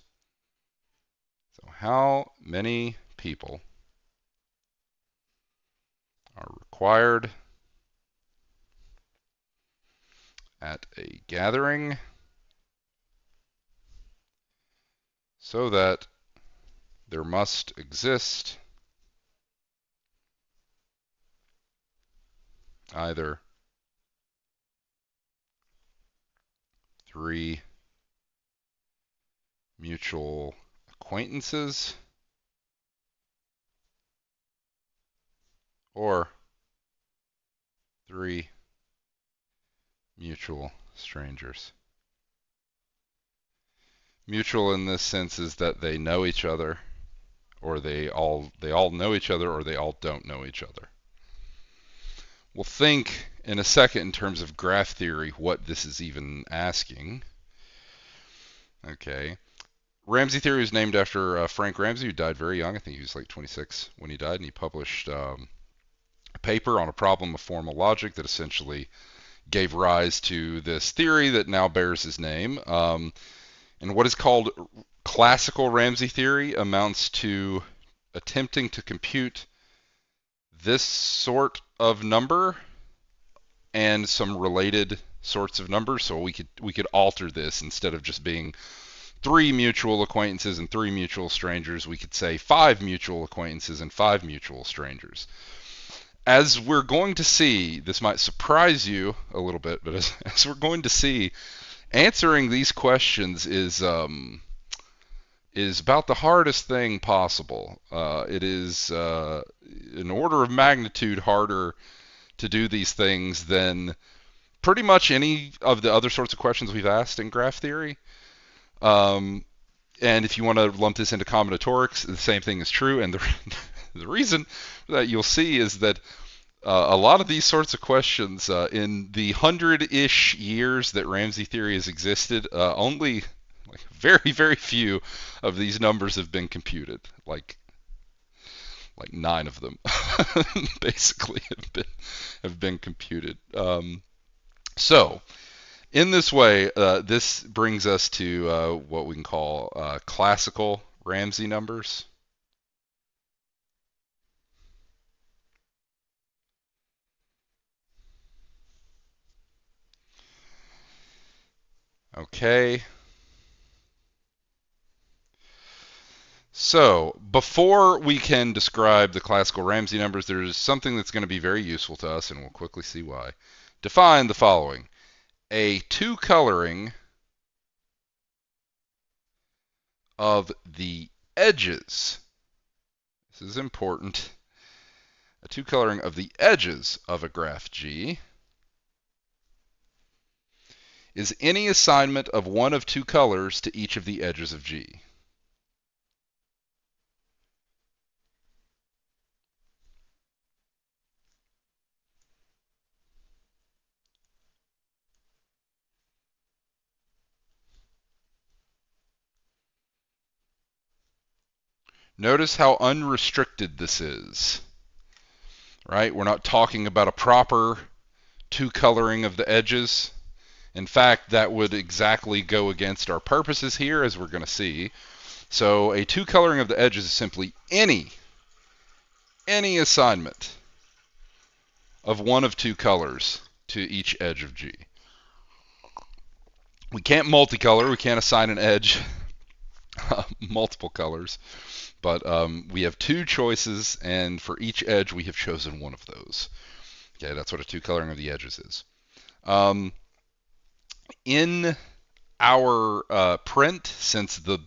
So how many people are required at a gathering so that there must exist either 3 mutual acquaintances or 3 mutual strangers? Mutual in this sense is that they know each other, or they all know each other, or they all don't know each other. We'll think in a second in terms of graph theory what this is even asking. Okay. Ramsey theory is named after Frank Ramsey, who died very young. I think he was like 26 when he died, and he published a paper on a problem of formal logic that essentially gave rise to this theory that now bears his name. And what is called classical Ramsey theory amounts to attempting to compute this sort of number and some related sorts of numbers. So we could alter this. Instead of just being 3 mutual acquaintances and 3 mutual strangers, we could say 5 mutual acquaintances and 5 mutual strangers. As we're going to see, this might surprise you a little bit, but as we're going to see, answering these questions is about the hardest thing possible. It is an order of magnitude harder to do these things than pretty much any of the other sorts of questions we've asked in graph theory. And if you want to lump this into combinatorics, the same thing is true. And the reason that you'll see is that a lot of these sorts of questions, in the 100-ish years that Ramsey theory has existed, only like very, very few of these numbers have been computed. Like 9 of them basically have been computed. So in this way, this brings us to what we can call classical Ramsey numbers. Okay. So, before we can describe the classical Ramsey numbers, there's something that's going to be very useful to us, and we'll quickly see why. Define the following. A two-coloring of the edges. This is important. A two-coloring of the edges of a graph G is any assignment of one of 2 colors to each of the edges of G. Notice how unrestricted this is, right? We're not talking about a proper two-coloring of the edges. In fact, that would exactly go against our purposes here, as we're going to see. So a two-coloring of the edges is simply any assignment of one of two colors to each edge of G. We can't multicolor. We can't assign an edge multiple colors. But we have two choices, and for each edge, we have chosen one of those. Okay, that's what a two-coloring of the edges is. In our print, since the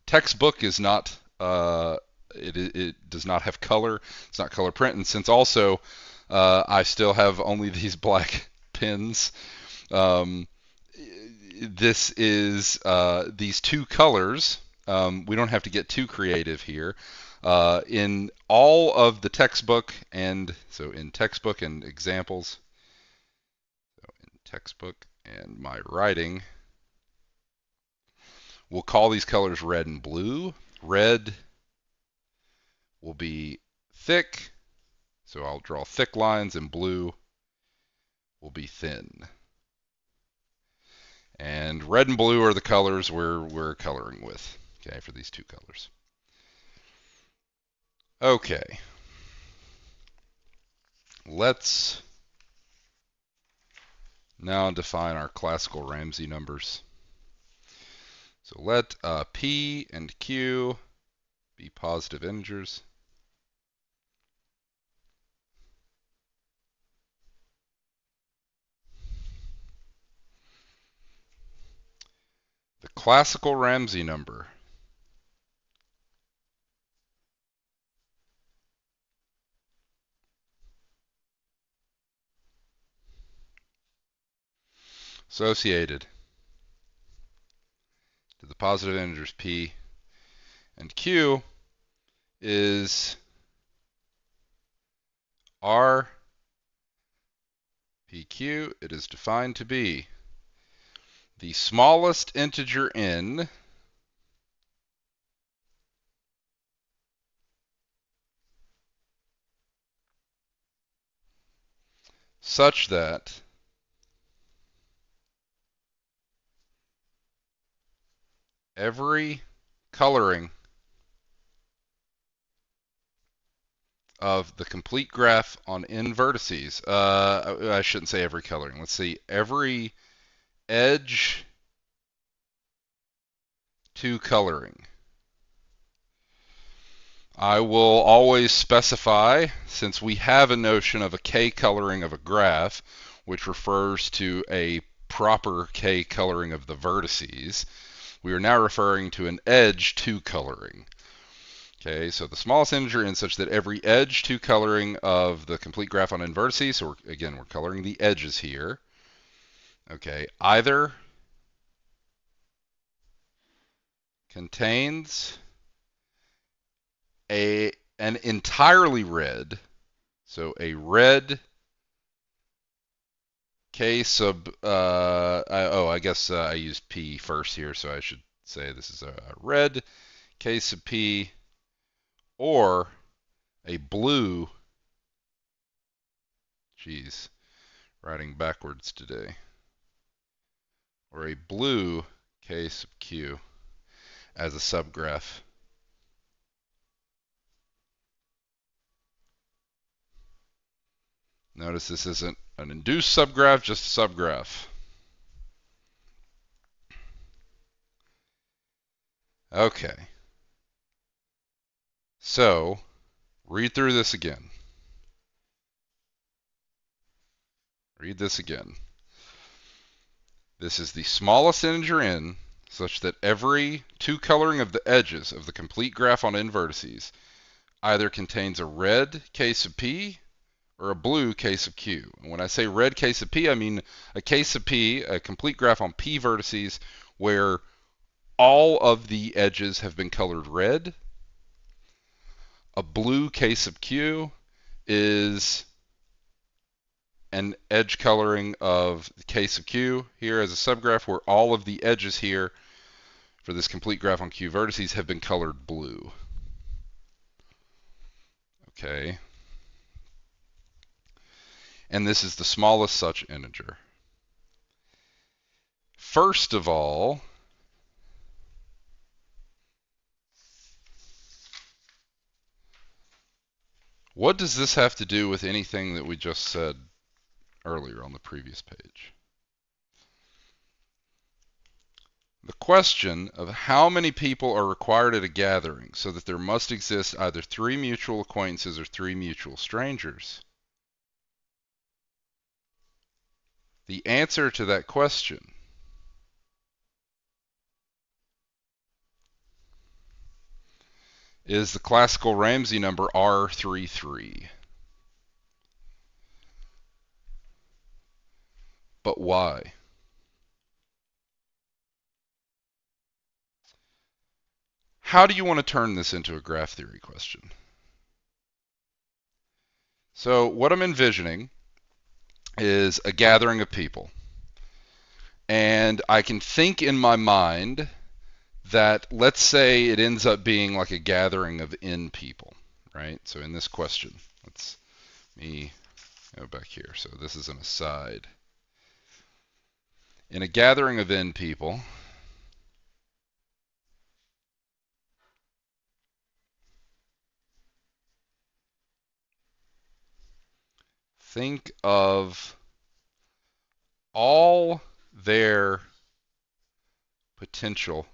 textbook is not, it does not have color, it's not color print, and since also I still have only these black pens, this is these two colors. We don't have to get too creative here. In all of the textbook, and so in textbook and examples, so in textbook and my writing, we'll call these colors red and blue. Red will be thick, so I'll draw thick lines, and blue will be thin. And red and blue are the colors we're coloring with, okay, for these two colors. Okay. Let's now define our classical Ramsey numbers. So let P and Q be positive integers. The classical Ramsey number associated to the positive integers P and Q is R PQ. It is defined to be the smallest integer n such that every coloring of the complete graph on n vertices, I shouldn't say every coloring, let's see, every edge to coloring. I will always specify, since we have a notion of a k coloring of a graph, which refers to a proper k coloring of the vertices, we are now referring to an edge to coloring. Okay, so the smallest integer n such that every edge to coloring of the complete graph on n vertices, so again, we're coloring the edges here, okay, either contains an entirely red, so a red k sub, I guess I used p first here, so I should say this is a red k sub p, or a blue, geez, writing backwards today, or a blue k sub q as a subgraph. Notice this isn't an induced subgraph, just a subgraph. Okay. So, read through this again. Read this again. This is the smallest integer n such that every two coloring of the edges of the complete graph on n vertices either contains a red k sub p or a blue k sub q. And when I say red k sub p, I mean a k sub p, a complete graph on p vertices where all of the edges have been colored red. A blue k sub q is an edge coloring of k sub q here as a subgraph where all of the edges here for this complete graph on q vertices have been colored blue. Okay. And this is the smallest such integer. First of all, what does this have to do with anything that we just said earlier on the previous page? The question of how many people are required at a gathering so that there must exist either 3 mutual acquaintances or 3 mutual strangers. The answer to that question is the classical Ramsey number R33. But why? How do you want to turn this into a graph theory question? So what I'm envisioning is a gathering of people. And I can think in my mind that, let's say it ends up being like a gathering of n people, right? So in this question, let's me go back here. So this is an aside. In a gathering of n people, think of all their potential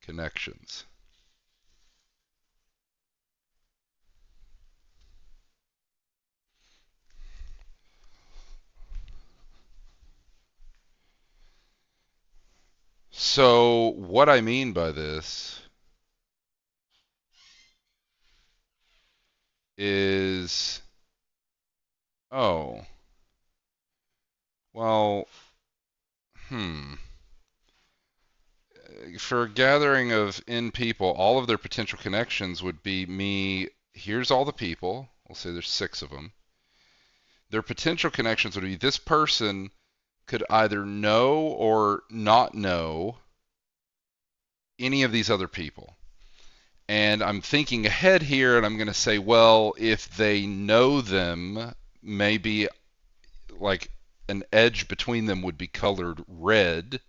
connections. So what I mean by this is, oh, well, for a gathering of n people, all of their potential connections would be me. Here's all the people. We'll say there's 6 of them. Their potential connections would be this person could either know or not know any of these other people. And I'm thinking ahead here, and I'm going to say, well, if they know them, maybe like an edge between them would be colored red.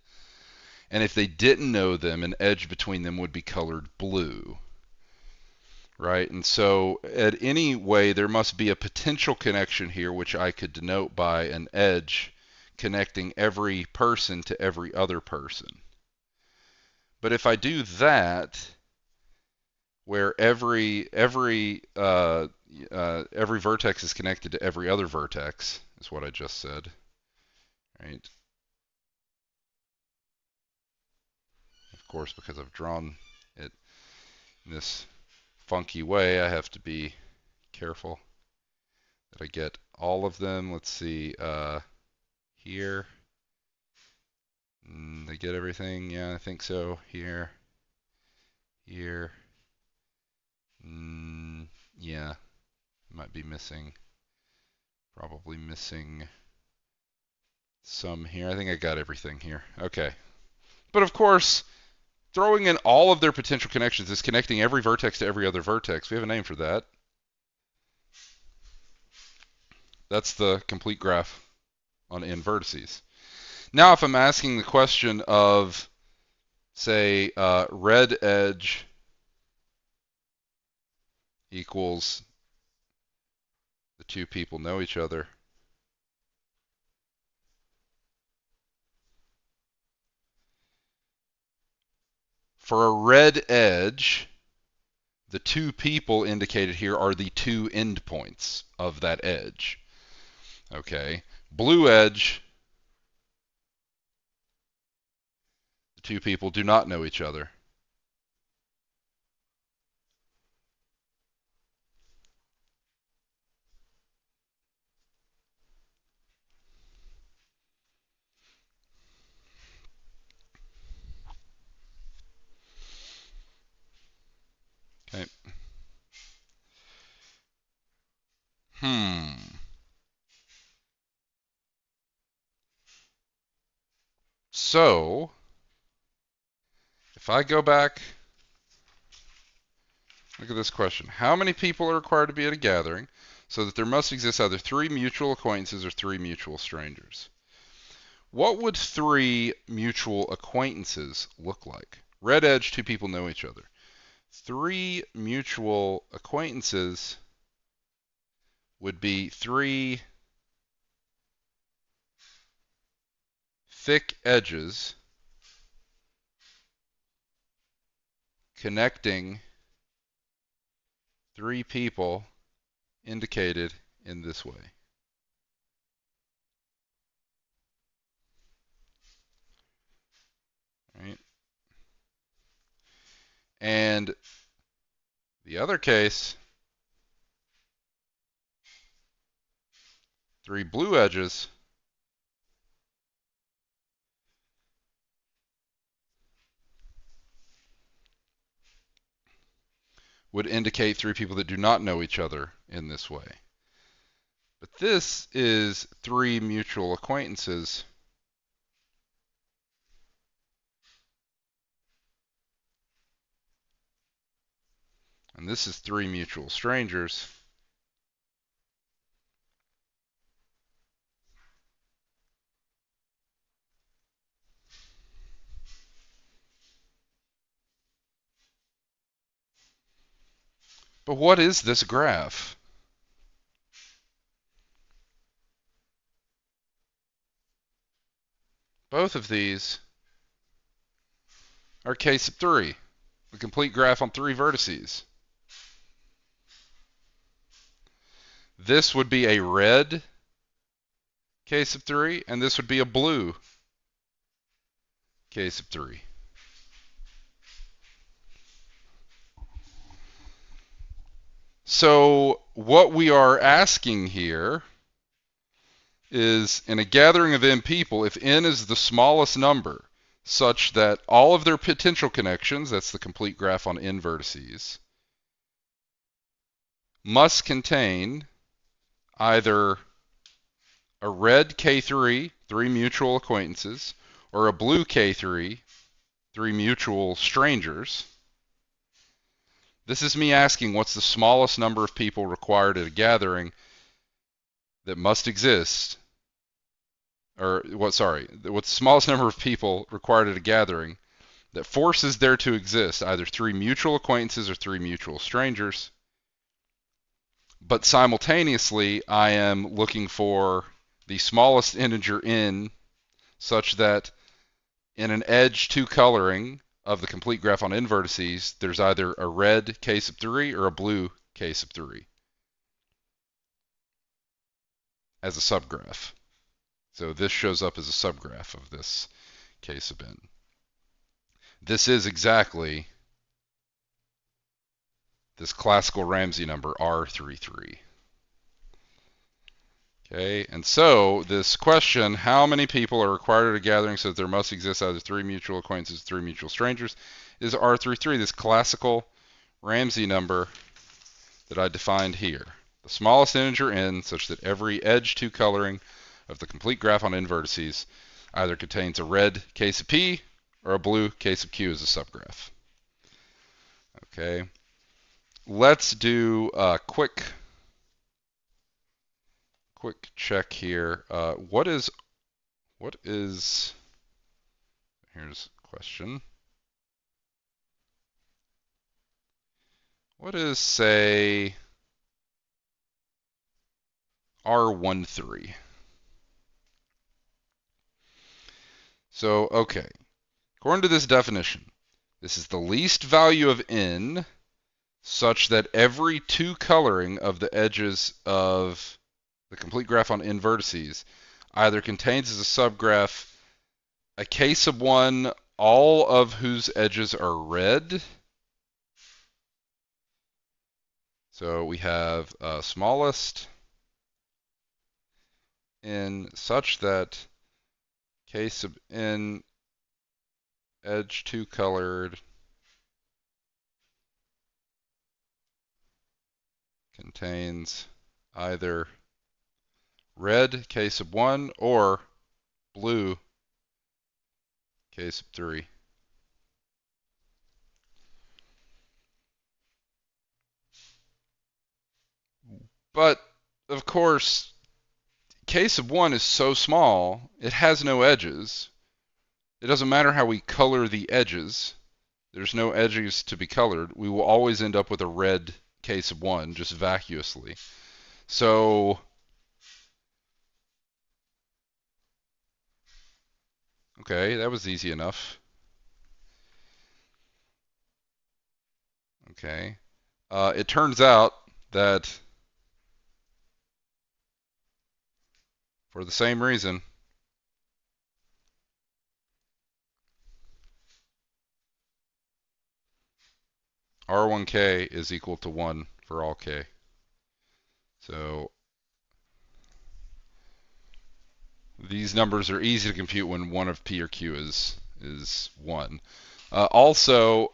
And if they didn't know them, an edge between them would be colored blue. Right? And so at any way, there must be a potential connection here, which I could denote by an edge connecting every person to every other person. But if I do that, where every vertex is connected to every other vertex, is what I just said, right? Of course, because I've drawn it in this funky way, I have to be careful that I get all of them. Let's see, here. They get everything? Yeah, I think so. Here. Here. Yeah, might be missing. Probably missing some here. I think I got everything here. Okay. But of course, throwing in all of their potential connections is connecting every vertex to every other vertex. We have a name for that. That's the complete graph on n vertices. Now, if I'm asking the question of, say, red edge equals the 2 people know each other, for a red edge, the 2 people indicated here are the 2 endpoints of that edge. Okay. Blue edge, the 2 people do not know each other. Okay. So, if I go back, Look at this question. How many people are required to be at a gathering so that there must exist either 3 mutual acquaintances or 3 mutual strangers? What would 3 mutual acquaintances look like? Red edge, 2 people know each other. 3 mutual acquaintances would be 3 thick edges connecting 3 people indicated in this way. Right? And the other case, 3 blue edges would indicate 3 people that do not know each other in this way. But this is 3 mutual acquaintances and this is 3 mutual strangers. But what is this graph? Both of these are K sub 3, the complete graph on 3 vertices. This would be a red K sub 3, and this would be a blue K sub 3. So what we are asking here is, in a gathering of n people, if n is the smallest number, such that all of their potential connections, that's the complete graph on n vertices, must contain either a red K3, 3 mutual acquaintances, or a blue K3, 3 mutual strangers. This is me asking what's the smallest number of people required at a gathering that must exist, or what's the smallest number of people required at a gathering that forces there to exist either 3 mutual acquaintances or 3 mutual strangers. But simultaneously, I am looking for the smallest integer n such that in an edge 2 coloring of the complete graph on n vertices, there's either a red K sub 3 or a blue K sub 3 as a subgraph. So this shows up as a subgraph of this K sub n. This is exactly this classical Ramsey number R33. Okay, and so this question, how many people are required at a gathering so that there must exist either 3 mutual acquaintances, 3 mutual strangers, is R33, this classical Ramsey number that I defined here. The smallest integer n such that every edge 2 coloring of the complete graph on n vertices either contains a red K sub p or a blue K sub q as a subgraph. Okay, let's do a quick check here. What is, here's a question. What is, say, R13? So, okay, according to this definition, this is the least value of n such that every 2 coloring of the edges of the complete graph on n vertices either contains as a subgraph a K sub 1, all of whose edges are red. So we have smallest n such that K sub n edge 2 colored contains either red K sub 1 or blue K sub 3. But of course, k sub 1 is so small, it has no edges. It doesn't matter how we color the edges. There's no edges to be colored. We will always end up with a red k sub 1 just vacuously. So, okay, that was easy enough. Okay. It turns out that for the same reason, R1k is equal to 1 for all k. So these numbers are easy to compute when one of P or Q is 1. Also,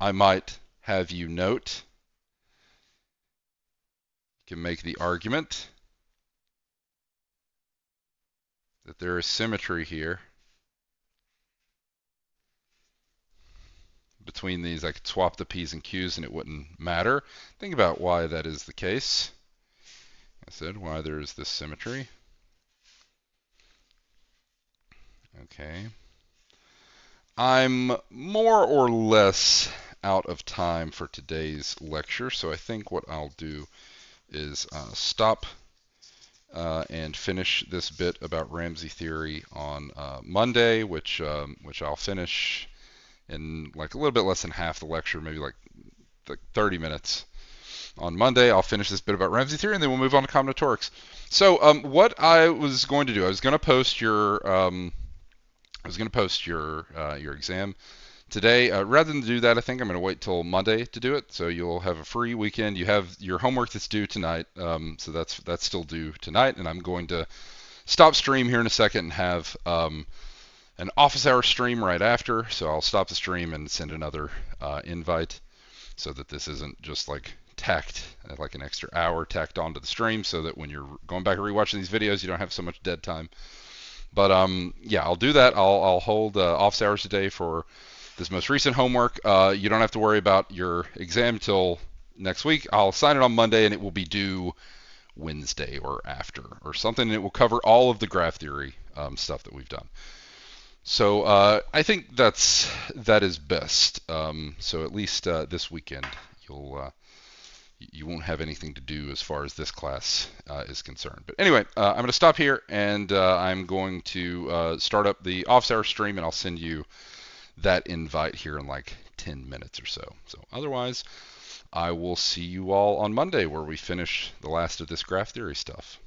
I might have you note, you can make the argument that there is symmetry here between these. I could swap the P's and Q's and it wouldn't matter. Think about why that is the case. I said why there is this symmetry. Okay. I'm more or less out of time for today's lecture, so I think what I'll do is stop and finish this bit about Ramsey theory on Monday, which I'll finish in like a little bit less than half the lecture, maybe like 30 minutes. On Monday, I'll finish this bit about Ramsey theory, and then we'll move on to combinatorics. So what I was going to do, I was going to post your your exam today. Rather than do that, I think I'm going to wait till Monday to do it. So you'll have a free weekend. You have your homework that's due tonight. So that's still due tonight, and I'm going to stop stream here in a second and have an office hour stream right after. So I'll stop the stream and send another invite so that this isn't just like tacked, like an extra hour tacked onto the stream, so that when you're going back and rewatching these videos, you don't have so much dead time. But yeah, I'll do that. I'll hold office hours today for this most recent homework. You don't have to worry about your exam till next week. I'll sign it on Monday, and it will be due Wednesday or after or something. And it will cover all of the graph theory stuff that we've done. So I think that is best. So at least this weekend you won't have anything to do as far as this class is concerned. But anyway, I'm going to stop here, and I'm going to start up the office hour stream, and I'll send you that invite here in like 10 minutes or so. So otherwise, I will see you all on Monday, where we finish the last of this graph theory stuff.